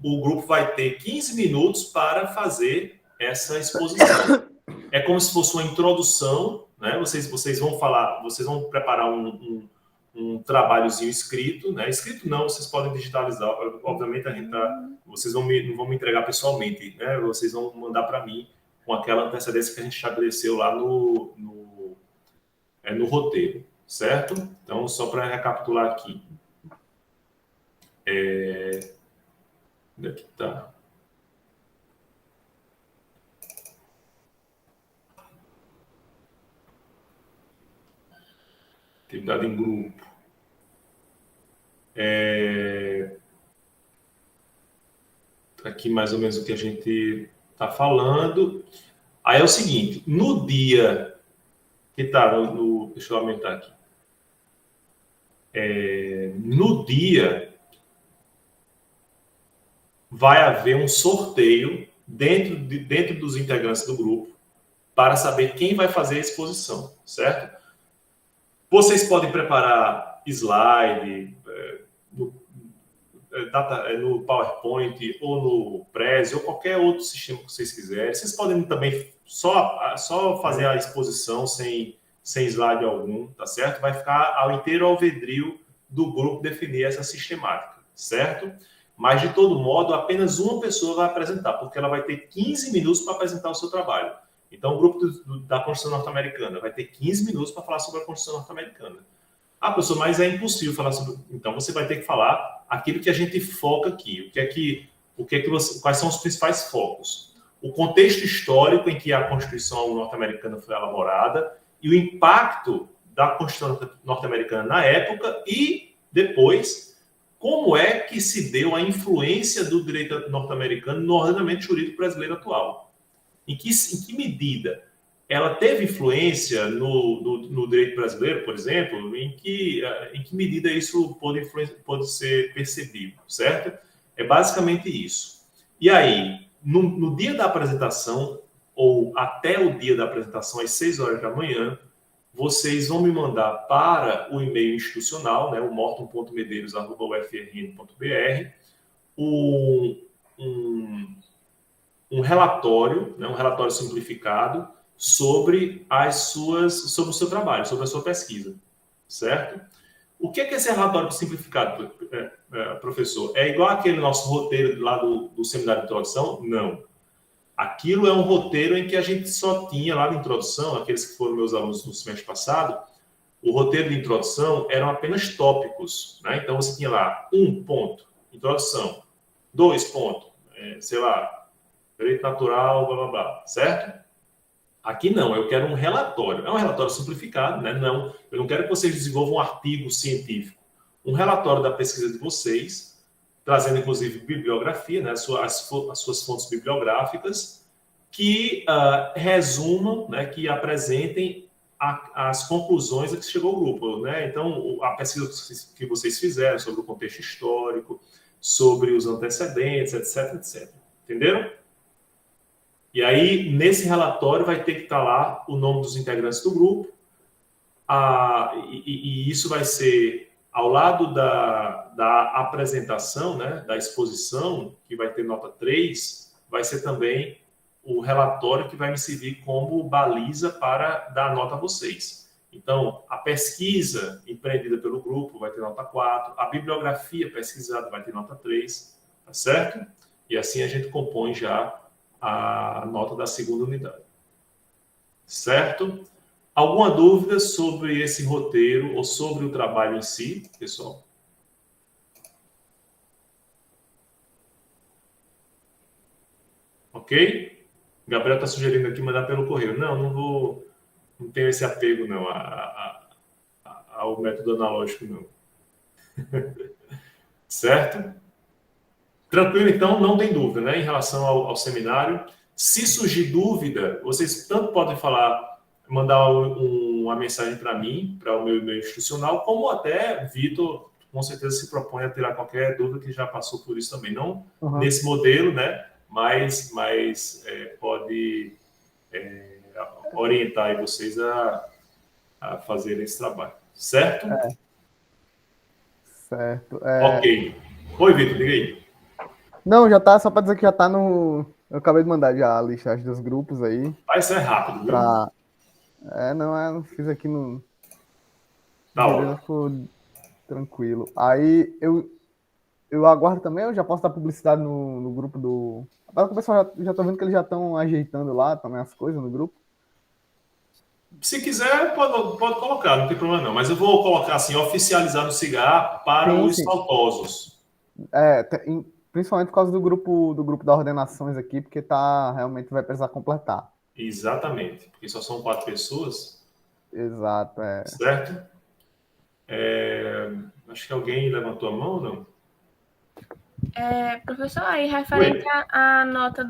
o grupo vai ter 15 minutos para fazer essa exposição. É como se fosse uma introdução, né? Vocês vão preparar um trabalhozinho escrito, né? Escrito não, vocês podem digitalizar. Obviamente, vocês não vão me entregar pessoalmente, né? Vocês vão mandar para mim com aquela antecedência que a gente estabeleceu lá no roteiro, certo? Então, só para recapitular aqui. Onde é que está? Atividade em grupo. Aqui mais ou menos o que a gente está falando. Aí é o seguinte, no dia que está deixa eu aumentar aqui. No dia vai haver um sorteio dentro dos integrantes do grupo para saber quem vai fazer a exposição, certo? Vocês podem preparar slide no PowerPoint ou no Prezi ou qualquer outro sistema que vocês quiserem. Vocês podem também só fazer a exposição sem slide algum, tá certo? Vai ficar ao inteiro alvedrio do grupo definir essa sistemática, certo? Mas, de todo modo, apenas uma pessoa vai apresentar, porque ela vai ter 15 minutos para apresentar o seu trabalho. Então, o grupo da Constituição Norte-Americana vai ter 15 minutos para falar sobre a Constituição Norte-Americana. Ah, professor, mas é impossível falar sobre... Então, você vai ter que falar aquilo que a gente foca aqui. Quais são os principais focos? O contexto histórico em que a Constituição norte-americana foi elaborada e o impacto da Constituição norte-americana na época e, depois, como é que se deu a influência do direito norte-americano no ordenamento jurídico brasileiro atual. Em que medida ela teve influência no direito brasileiro, por exemplo, em que medida isso pode ser percebido, certo? É basicamente isso. E aí, no dia da apresentação, ou até o dia da apresentação, às 6 horas da manhã, vocês vão me mandar para o e-mail institucional, né, o morton.medeiros@ufrn.br, um relatório, né, um relatório simplificado sobre sobre o seu trabalho, sobre a sua pesquisa, certo? O que é esse relatório simplificado, professor? É igual aquele nosso roteiro lá do seminário de introdução? Não. Aquilo é um roteiro em que a gente só tinha lá na introdução, aqueles que foram meus alunos no semestre passado, o roteiro de introdução eram apenas tópicos, né? Então você tinha lá 1 ponto, introdução, 2 pontos, sei lá, direito natural, blá, blá, blá, certo? Aqui não, eu quero um relatório. É um relatório simplificado, né? Não, eu não quero que vocês desenvolvam um artigo científico. Um relatório da pesquisa de vocês, trazendo, inclusive, bibliografia, né? As suas fontes bibliográficas, que resumam, né? Que apresentem as conclusões a que chegou o grupo, né? Então, a pesquisa que vocês fizeram sobre o contexto histórico, sobre os antecedentes, etc, etc. Entenderam? E aí, nesse relatório, vai ter que estar lá o nome dos integrantes do grupo, e isso vai ser ao lado da apresentação, né, da exposição, que vai ter nota 3, vai ser também o relatório que vai me servir como baliza para dar nota a vocês. Então, a pesquisa empreendida pelo grupo vai ter nota 4, a bibliografia pesquisada vai ter nota 3, tá certo? E assim a gente compõe já a nota da segunda unidade. Certo? Alguma dúvida sobre esse roteiro ou sobre o trabalho em si, pessoal? Ok? Gabriel está sugerindo aqui mandar pelo correio. Não tenho esse apego não ao método analógico não. Certo? Tranquilo, então, não tem dúvida, né? Em relação ao seminário. Se surgir dúvida, vocês tanto podem mandar uma mensagem para mim, para o meu e-mail institucional, como até Vitor, com certeza, se propõe a tirar qualquer dúvida, que já passou por isso também. Não nesse modelo, né? Mas pode orientar aí vocês a a fazer esse trabalho. Certo?
Certo.
Ok. Oi, Vitor, diga aí.
Não, já tá, só para dizer que já tá no. Eu acabei de mandar já a listagem dos grupos aí.
Vai ser rápido, viu?
Pra... não fiz aqui no.
Tá
Beleza,
ótimo.
ficou tranquilo. Aí eu aguardo também, eu já posso dar publicidade no grupo do. Agora que o pessoal já tô vendo que eles já estão ajeitando lá também as coisas no grupo.
Se quiser, pode colocar, não tem problema não. Mas eu vou colocar assim, oficializar no cigarro para
Sim,
os
sim.
faltosos.
Principalmente por causa do grupo das ordenações aqui, porque realmente vai precisar completar.
Exatamente, porque só são 4 pessoas,
Exato,
certo? Acho que alguém levantou a mão, não?
Professor, aí referente à nota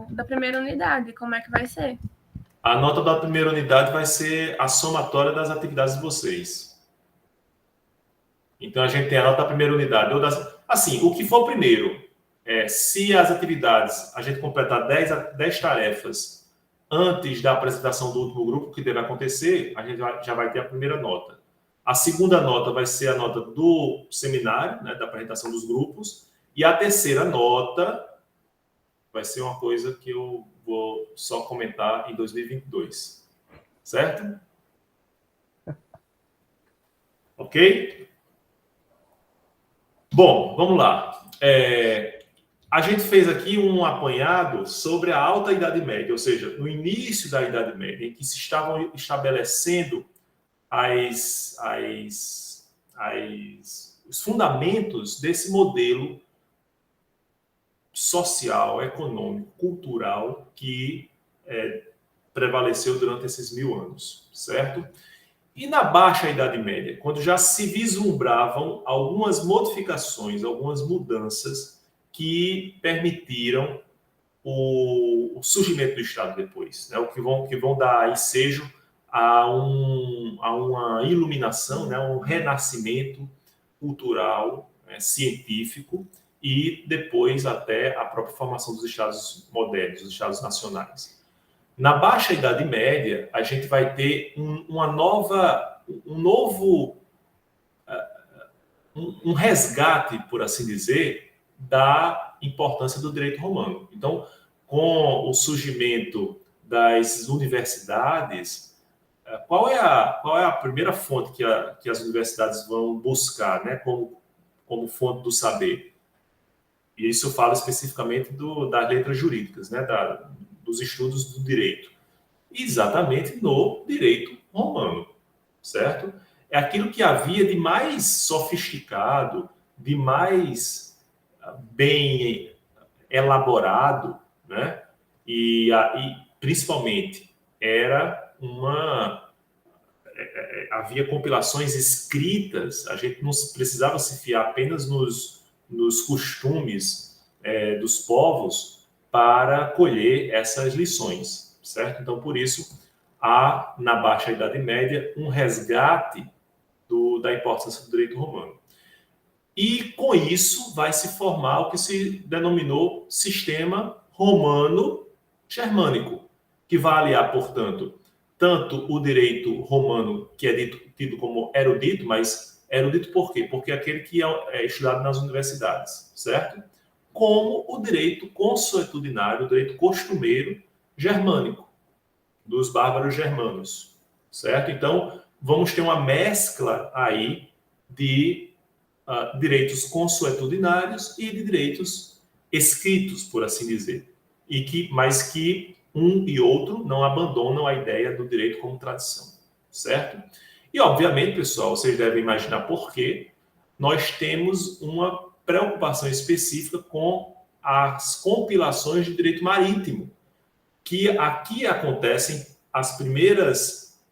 da primeira unidade, como é que vai ser?
A nota da primeira unidade vai ser a somatória das atividades de vocês. Então, a gente tem a nota da primeira unidade. Assim, o que for primeiro, se as atividades, a gente completar 10 tarefas antes da apresentação do último grupo, que deve acontecer, a gente já vai ter a primeira nota. A segunda nota vai ser a nota do seminário, né, da apresentação dos grupos. E a terceira nota vai ser uma coisa que eu vou só comentar em 2022. Certo? Ok? Bom, vamos lá. A gente fez aqui um apanhado sobre a Alta Idade Média, ou seja, no início da Idade Média, em que se estavam estabelecendo os fundamentos desse modelo social, econômico, cultural que prevaleceu durante esses 1000 anos, certo? E na Baixa Idade Média, quando já se vislumbravam algumas modificações, algumas mudanças que permitiram o surgimento do Estado depois, né? O que vão dar ensejo a uma iluminação, né? Um renascimento cultural, científico, e depois até a própria formação dos Estados modernos, dos Estados nacionais. Na Baixa Idade Média, a gente vai ter um resgate, por assim dizer, da importância do direito romano. Então, com o surgimento das universidades, qual é a primeira fonte que as universidades vão buscar, né, como fonte do saber? E isso fala especificamente das letras jurídicas, né, dos estudos do direito. Exatamente no direito romano, certo? É aquilo que havia de mais sofisticado, de mais bem elaborado, né? E principalmente havia compilações escritas, a gente não precisava se fiar apenas nos costumes dos povos para colher essas lições, certo? Então, por isso, há, na Baixa Idade Média, um resgate da importância do direito romano. E, com isso, vai se formar o que se denominou sistema romano-germânico, que vai aliar, portanto, tanto o direito romano, que é tido como erudito, mas erudito por quê? Porque é aquele que é estudado nas universidades, certo? Como o direito consuetudinário, o direito costumeiro germânico, dos bárbaros germanos, certo? Então, vamos ter uma mescla aí de direitos consuetudinários e de direitos escritos, por assim dizer, mas que um e outro não abandonam a ideia do direito como tradição, certo? E, obviamente, pessoal, vocês devem imaginar por que nós temos uma preocupação específica com as compilações de direito marítimo, que aqui acontecem as primeiras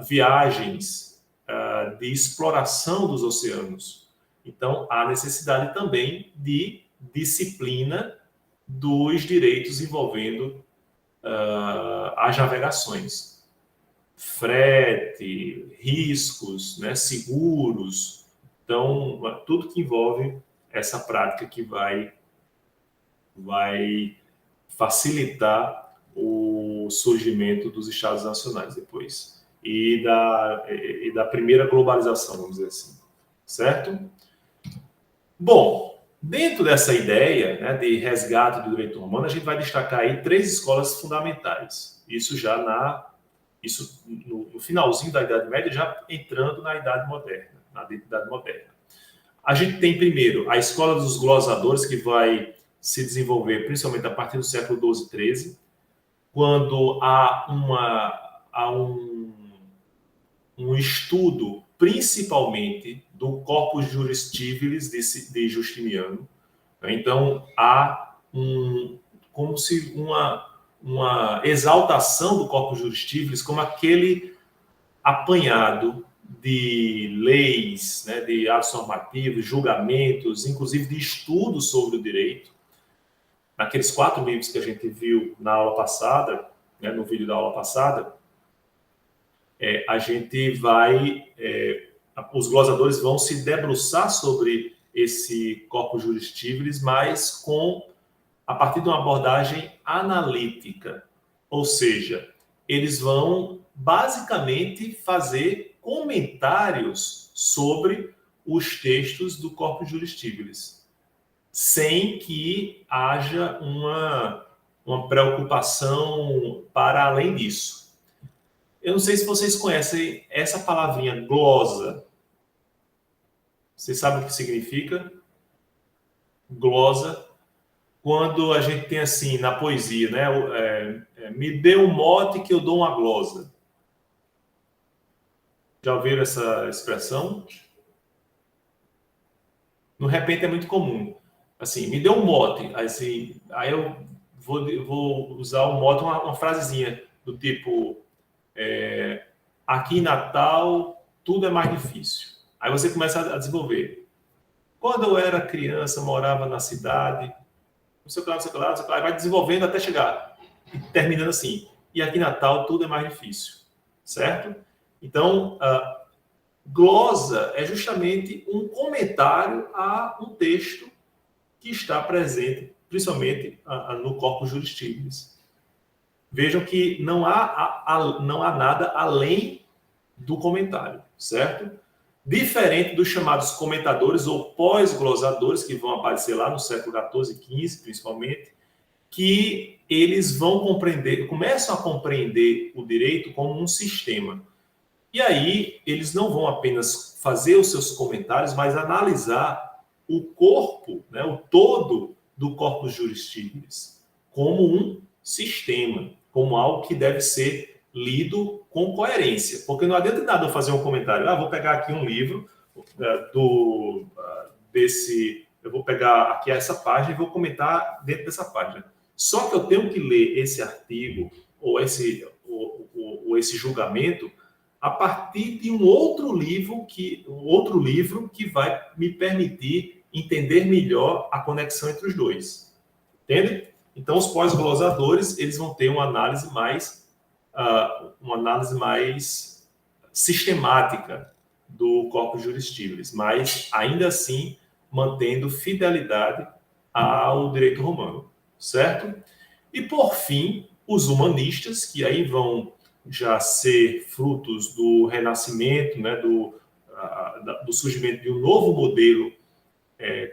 viagens de exploração dos oceanos. Então, há necessidade também de disciplina dos direitos envolvendo as navegações. Frete, riscos, né, seguros. Então, tudo que envolve essa prática que vai facilitar o surgimento dos Estados nacionais depois. e da primeira globalização, vamos dizer assim, certo? Bom, dentro dessa ideia, né, de resgate do direito romano, a gente vai destacar aí 3 escolas fundamentais. Isso no finalzinho da Idade Média, já entrando na Idade Moderna, A gente tem primeiro a escola dos glosadores, que vai se desenvolver principalmente a partir do século XII e XIII, quando há um estudo principalmente do corpus juris de Justiniano. Então, há como se uma exaltação do corpus juris como aquele apanhado de leis, né, de atos normativos, julgamentos, inclusive de estudos sobre o direito. Naqueles 4 livros que a gente viu na aula passada, né, no vídeo da aula passada, a gente vai... os glosadores vão se debruçar sobre esse corpus juris, mas a partir de uma abordagem analítica. Ou seja, eles vão basicamente fazer comentários sobre os textos do corpus juris, sem que haja uma preocupação para além disso. Eu não sei se vocês conhecem essa palavrinha glosa. Vocês sabem o que significa? Glosa. Quando a gente tem assim, na poesia, né? Me dê um mote que eu dou uma glosa. Já ouviram essa expressão? No repente é muito comum. Assim, me dê um mote. Assim, aí eu vou usar o mote, uma frasezinha do tipo... aqui em Natal, tudo é mais difícil. Aí você começa a desenvolver. Quando eu era criança, morava na cidade, não sei o que lá, aí vai desenvolvendo até chegar, e terminando assim. E aqui em Natal, tudo é mais difícil. Certo? Então, glosa é justamente um comentário a um texto que está presente, principalmente no corpus juris. Vejam que não há nada além do comentário, certo? Diferente dos chamados comentadores ou pós-glosadores, que vão aparecer lá no século XIV e XV, principalmente, que eles começam a compreender o direito como um sistema. E aí, eles não vão apenas fazer os seus comentários, mas analisar o corpo, né, o todo do corpus juris como um sistema, como algo que deve ser lido com coerência. Porque não adianta nada eu fazer um comentário. Vou pegar aqui um livro eu vou pegar aqui essa página e vou comentar dentro dessa página. Só que eu tenho que ler esse artigo ou esse julgamento a partir de um outro livro que vai me permitir entender melhor a conexão entre os dois. Entende? Então, os pós-glosadores, eles vão ter uma análise mais sistemática do corpus juris, mas ainda assim mantendo fidelidade ao direito romano, certo? E por fim, os humanistas, que aí vão já ser frutos do renascimento, né, do surgimento de um novo modelo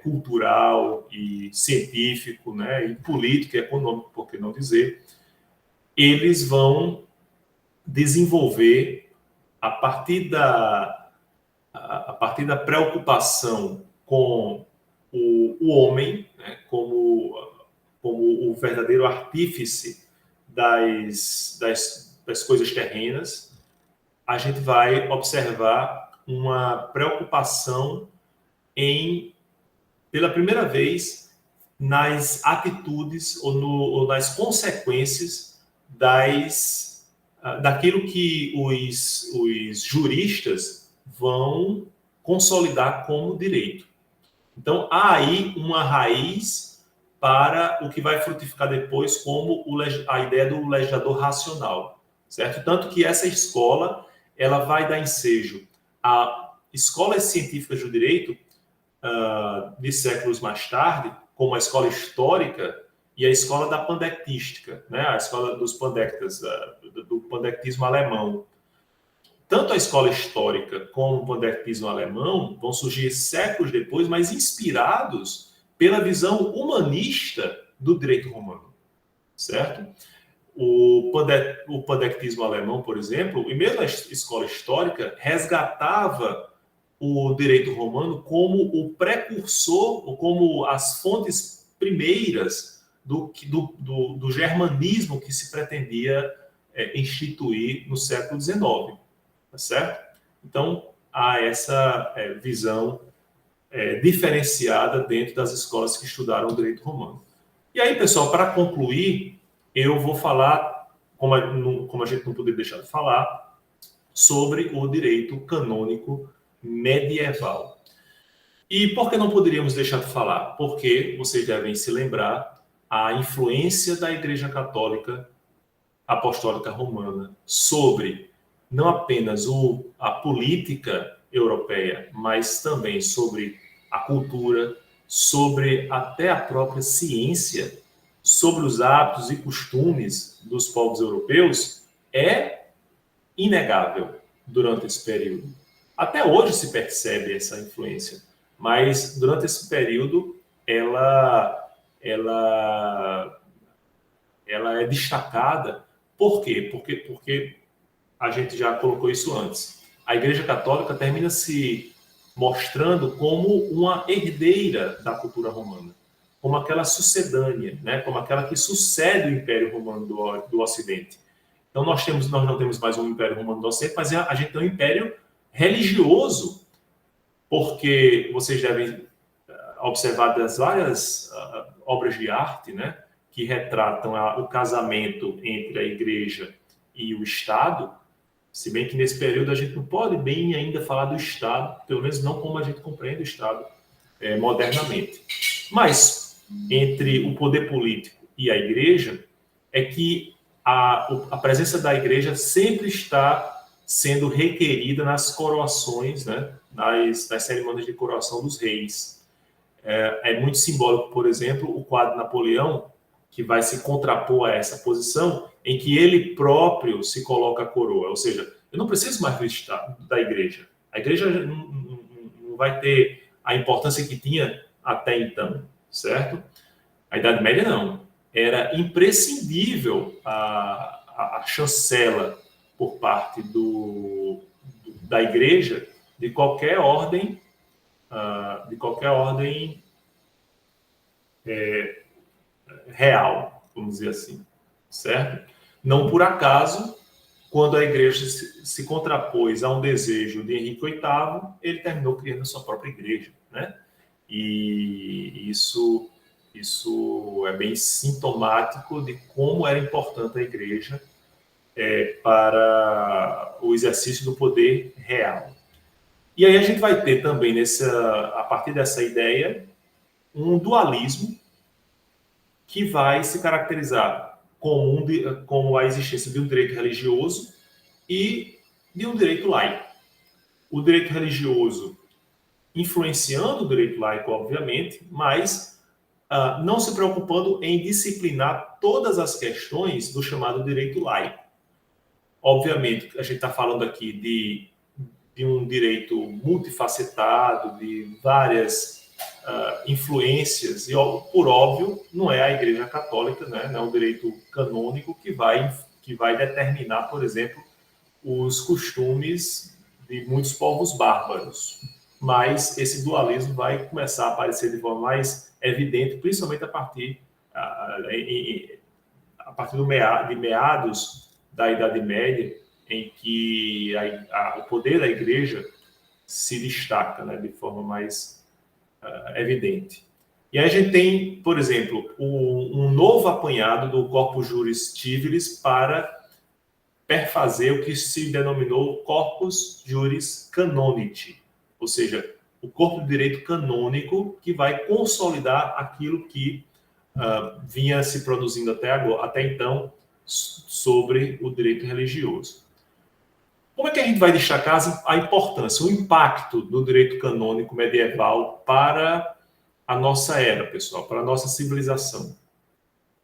cultural e científico, né, e político e econômico, por que não dizer, eles vão desenvolver a partir da preocupação com o homem, né, como o verdadeiro artífice das coisas terrenas, a gente vai observar uma preocupação pela primeira vez, nas atitudes ou nas consequências daquilo que os juristas vão consolidar como direito. Então, há aí uma raiz para o que vai frutificar depois como a ideia do legislador racional, certo? Tanto que essa escola, ela vai dar ensejo a escolas científicas do direito de séculos mais tarde, como a escola histórica e a escola da pandectística, né? A escola dos pandectas, do pandectismo alemão. tanto a escola histórica como o pandiatismo alemão vão surgir séculos depois, mas inspirados pela visão humanista do direito romano, certo? O pandiatismo alemão, por exemplo, e mesmo a escola histórica, resgatava o direito romano como o precursor, ou como as fontes primeiras do germanismo que se pretendia instituir no século XIX, tá certo? Então, há essa visão diferenciada dentro das escolas que estudaram o direito romano. E aí, pessoal, para concluir, eu vou falar, como a gente não poderia deixar de falar, sobre o direito canônico medieval. E por que não poderíamos deixar de falar? Porque vocês devem se lembrar a influência da Igreja Católica Apostólica Romana sobre não apenas a política europeia, mas também sobre a cultura, sobre até a própria ciência, sobre os hábitos e costumes dos povos europeus, é inegável durante esse período. Até hoje se percebe essa influência, mas durante esse período ela é destacada. Por quê? Porque a gente já colocou isso antes. A Igreja Católica termina se mostrando como uma herdeira da cultura romana, como aquela sucedânea, né? Como aquela que sucede o Império Romano do Ocidente. Então nós não temos mais um Império Romano do Ocidente, mas a gente tem um império religioso, porque vocês devem observar das várias obras de arte, né, que retratam o casamento entre a Igreja e o Estado, se bem que nesse período a gente não pode bem ainda falar do Estado, pelo menos não como a gente compreende o Estado modernamente. Mas entre o poder político e a Igreja é que a presença da Igreja sempre está sendo requerida nas coroações, né, nas cerimônias de coroação dos reis. É muito simbólico, por exemplo, o quadro Napoleão, que vai se contrapor a essa posição, em que ele próprio se coloca a coroa. Ou seja, eu não preciso mais do Estado, da Igreja. A Igreja não vai ter a importância que tinha até então, certo? A Idade Média não. Era imprescindível a chancela por parte da Igreja de qualquer ordem real, vamos dizer assim, certo? Não por acaso, quando a Igreja se contrapôs a um desejo de Henrique VIII, ele terminou criando a sua própria Igreja, né? E isso é bem sintomático de como era importante a Igreja para o exercício do poder real. E aí a gente vai ter também, a partir dessa ideia, um dualismo que vai se caracterizar como a existência de um direito religioso e de um direito laico. O direito religioso influenciando o direito laico, obviamente, mas não se preocupando em disciplinar todas as questões do chamado direito laico. Obviamente, a gente está falando aqui de um direito multifacetado, de várias influências, e, por óbvio, não é a Igreja Católica, né? Não é o direito canônico que vai determinar, por exemplo, os costumes de muitos povos bárbaros. Mas esse dualismo vai começar a aparecer de forma mais evidente, principalmente a partir de meados da Idade Média, em que o poder da Igreja se destaca, né, de forma mais evidente. E aí a gente tem, por exemplo, um novo apanhado do Corpus Juris Civilis para perfazer o que se denominou Corpus Juris Canonici, ou seja, o corpo de direito canônico que vai consolidar aquilo que vinha se produzindo até então sobre o direito religioso. Como é que a gente vai destacar a importância, o impacto do direito canônico medieval para a nossa era, pessoal, para a nossa civilização?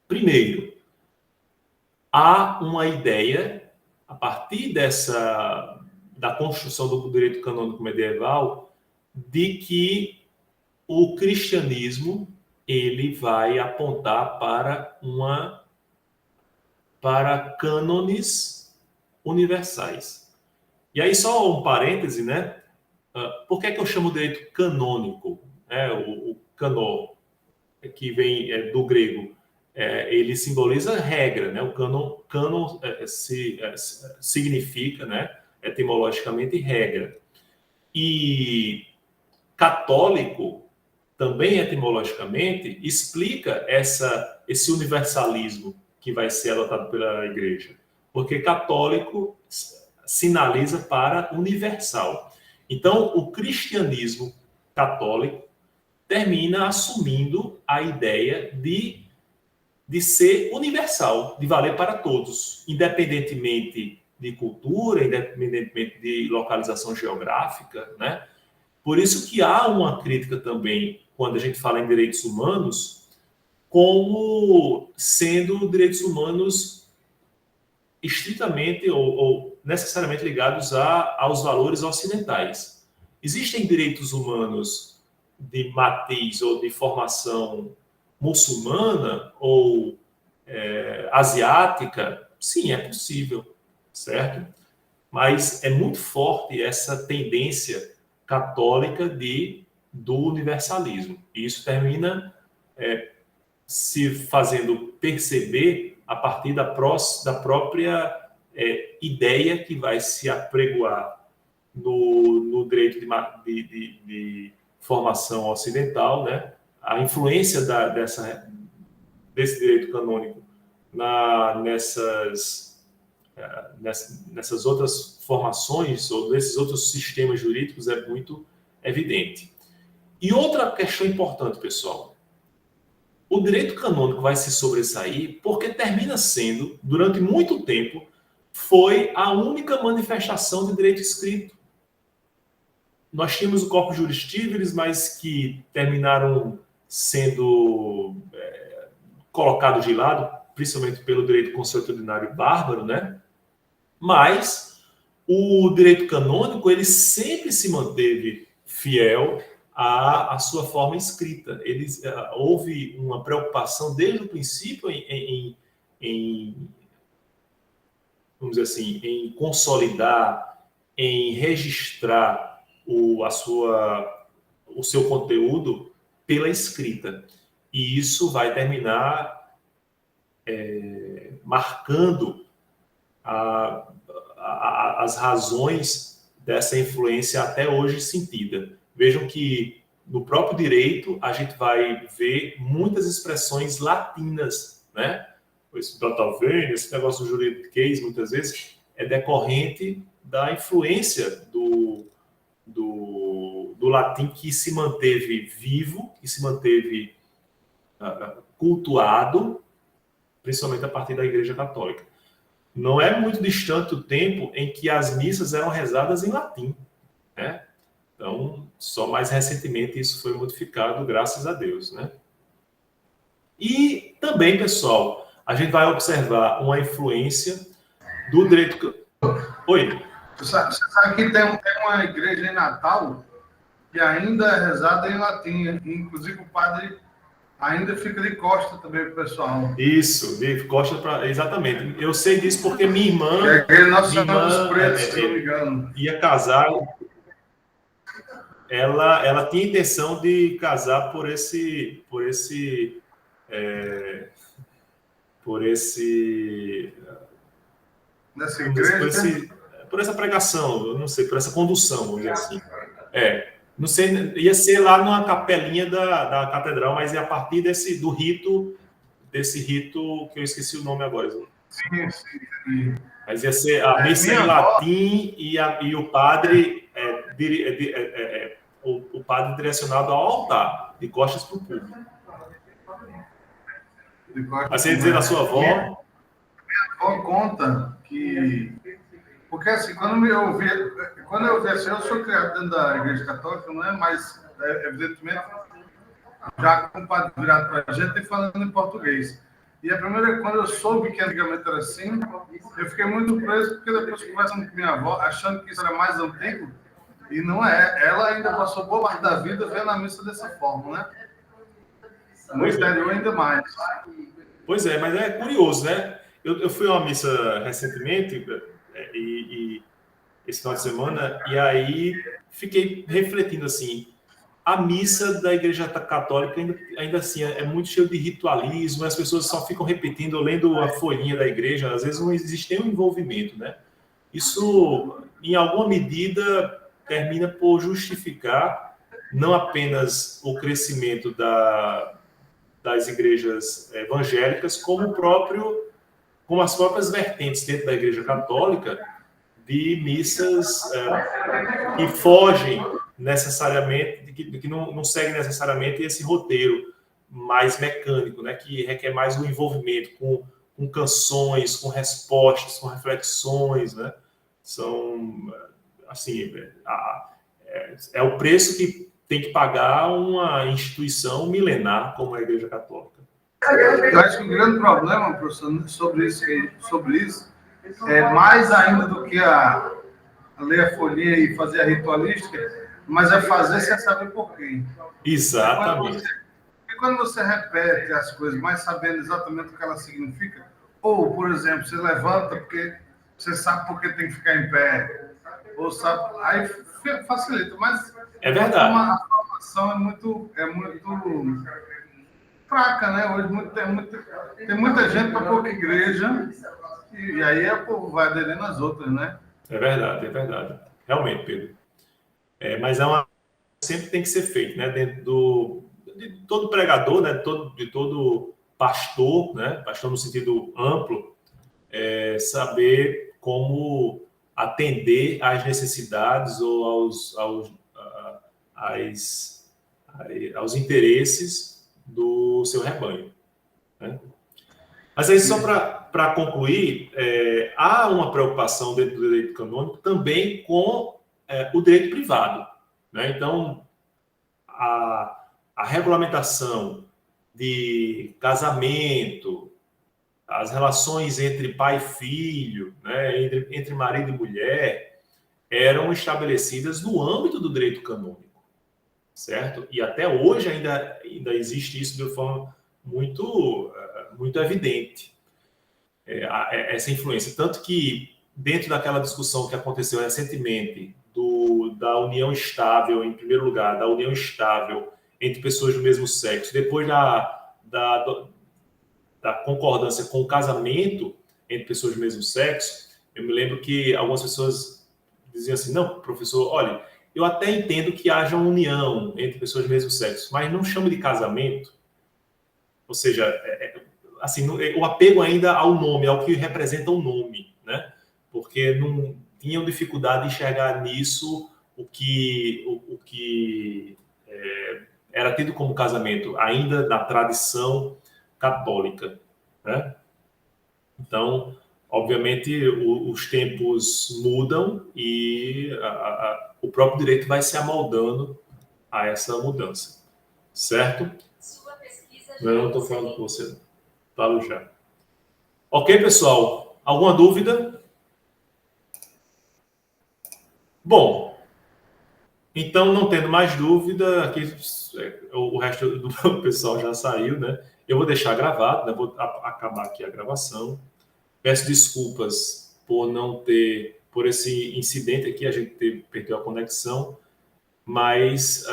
Primeiro, há uma ideia, a partir da construção do direito canônico medieval, de que o cristianismo ele vai apontar para cânones universais. E aí só um parêntese, né? Por que é que eu chamo de direito canônico? O canon, que vem do grego, ele simboliza regra, né? O cânon significa, né, etimologicamente, regra. E católico, também etimologicamente, explica esse universalismo que vai ser adotado pela igreja. Porque católico sinaliza para universal. Então, o cristianismo católico termina assumindo a ideia de ser universal, de valer para todos, independentemente de cultura, independentemente de localização geográfica, né? Por isso que há uma crítica também, quando a gente fala em direitos humanos, como sendo direitos humanos estritamente ou necessariamente ligados aos valores ocidentais. Existem direitos humanos de matriz ou de formação muçulmana ou asiática? Sim, é possível, certo? Mas é muito forte essa tendência católica do universalismo. E isso termina se fazendo perceber a partir da própria ideia que vai se apregoar no direito de formação ocidental, né? A influência desse direito canônico nessas outras formações ou nesses outros sistemas jurídicos é muito evidente. E outra questão importante, pessoal. O direito canônico vai se sobressair porque termina sendo, durante muito tempo, foi a única manifestação de direito escrito. Nós tínhamos o corpus juris triviris, mas que terminaram sendo colocados de lado, principalmente pelo direito consuetudinário bárbaro, né? Mas o direito canônico ele sempre se manteve fiel à sua forma escrita. Houve uma preocupação desde o princípio vamos dizer assim, em consolidar, em registrar o seu conteúdo pela escrita. E isso vai terminar marcando as razões dessa influência até hoje sentida. Vejam que no próprio direito a gente vai ver muitas expressões latinas, né? Esse datavein, esse negócio juridiquês, muitas vezes, é decorrente da influência do latim que se manteve vivo, que se manteve cultuado, principalmente a partir da Igreja Católica. Não é muito distante o tempo em que as missas eram rezadas em latim, né? Então, só mais recentemente isso foi modificado, graças a Deus, né? E também, pessoal, a gente vai observar uma influência do direito... Oi?
Você sabe que tem uma igreja em Natal que ainda é rezada em latim, inclusive o padre ainda fica de costa também para o pessoal.
Isso, de costa para... Exatamente. Eu sei disso porque minha irmã...
Pretos, se não me engano.
Ia casar... Ela tinha intenção de casar por
nessa igreja?
Por essa pregação, eu não sei, por essa condução, vamos dizer assim. Não sei, ia ser lá numa capelinha da catedral, mas é a partir desse rito que eu esqueci o nome agora.
Sim.
Mas ia ser a missa em latim e o padre o padre direcionado ao altar, de costas para o público. Mas você ia dizer da sua avó?
Minha avó conta que... Porque assim, quando eu vi assim, eu sou criado dentro da Igreja Católica, não é? Mas, evidentemente, já com o padre virado para a gente e falando em português. E a primeira, quando eu soube que antigamente era assim, eu fiquei muito preso, porque depois conversando com minha avó, achando que isso era mais antigo, e não é. Ela ainda passou boa parte da vida vendo a missa dessa forma, né? No interior ainda mais.
Pois é, mas é curioso, né? Eu fui a uma missa recentemente, e esse final de semana, e aí fiquei refletindo assim, a missa da Igreja Católica ainda assim é muito cheio de ritualismo, as pessoas só ficam repetindo, lendo a folhinha da igreja, às vezes não existe nenhum envolvimento, né? Isso, em alguma medida, termina por justificar não apenas o crescimento das igrejas evangélicas, como as próprias vertentes dentro da Igreja Católica de missas que fogem necessariamente, que não seguem necessariamente esse roteiro mais mecânico, né, que requer mais um envolvimento com canções, com respostas, com reflexões, né? São, assim, é o preço que tem que pagar uma instituição milenar como a Igreja Católica.
Eu acho que o grande problema, professor, sobre isso é mais ainda do que a ler a folhinha e fazer a ritualística, mas é fazer sem saber por quê.
Exatamente.
E quando você repete as coisas, mas sabendo exatamente o que ela significa, ou, por exemplo, você levanta porque você sabe por que tem que ficar em pé, ou sabe, aí facilita, mas
é verdade.
A formação é muito fraca, né? Hoje tem muita gente para pouca igreja, e aí o povo vai aderindo às outras, né?
É verdade. Realmente, Pedro. Mas sempre tem que ser feito, né? Dentro de todo pregador, né? De todo pastor, né? Pastor no sentido amplo, saber como atender às necessidades ou aos interesses do seu rebanho, né? Mas aí, só para concluir, há uma preocupação dentro do direito canônico também com o direito privado, né? Então, a regulamentação de casamento, as relações entre pai e filho, né, entre marido e mulher, eram estabelecidas no âmbito do direito canônico, certo? E até hoje ainda existe isso de forma muito evidente, essa influência. Tanto que, dentro daquela discussão que aconteceu recentemente, da união estável, em primeiro lugar, da união estável entre pessoas do mesmo sexo, depois da concordância com o casamento entre pessoas do mesmo sexo, eu me lembro que algumas pessoas diziam assim, não, professor, olha, eu até entendo que haja uma união entre pessoas do mesmo sexo, mas não chamo de casamento. Ou seja, assim, o apego ainda ao nome, ao que representa o nome, né? Porque não tinham dificuldade de enxergar nisso o que era tido como casamento, ainda na tradição católica, né? Então, obviamente, os tempos mudam e o próprio direito vai se amoldando a essa mudança, certo? Não estou falando com você, falo já. Ok, pessoal? Alguma dúvida? Bom, então, não tendo mais dúvida, aqui o resto do pessoal já saiu, né? Eu vou deixar gravado, né? Vou acabar aqui a gravação. Peço desculpas por esse incidente aqui, a gente perdeu a conexão, mas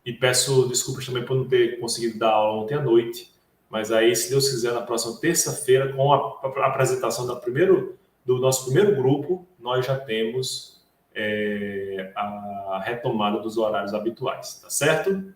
e peço desculpas também por não ter conseguido dar aula ontem à noite, mas aí, se Deus quiser, na próxima terça-feira, com a apresentação do nosso primeiro grupo, nós já temos a retomada dos horários habituais, tá certo?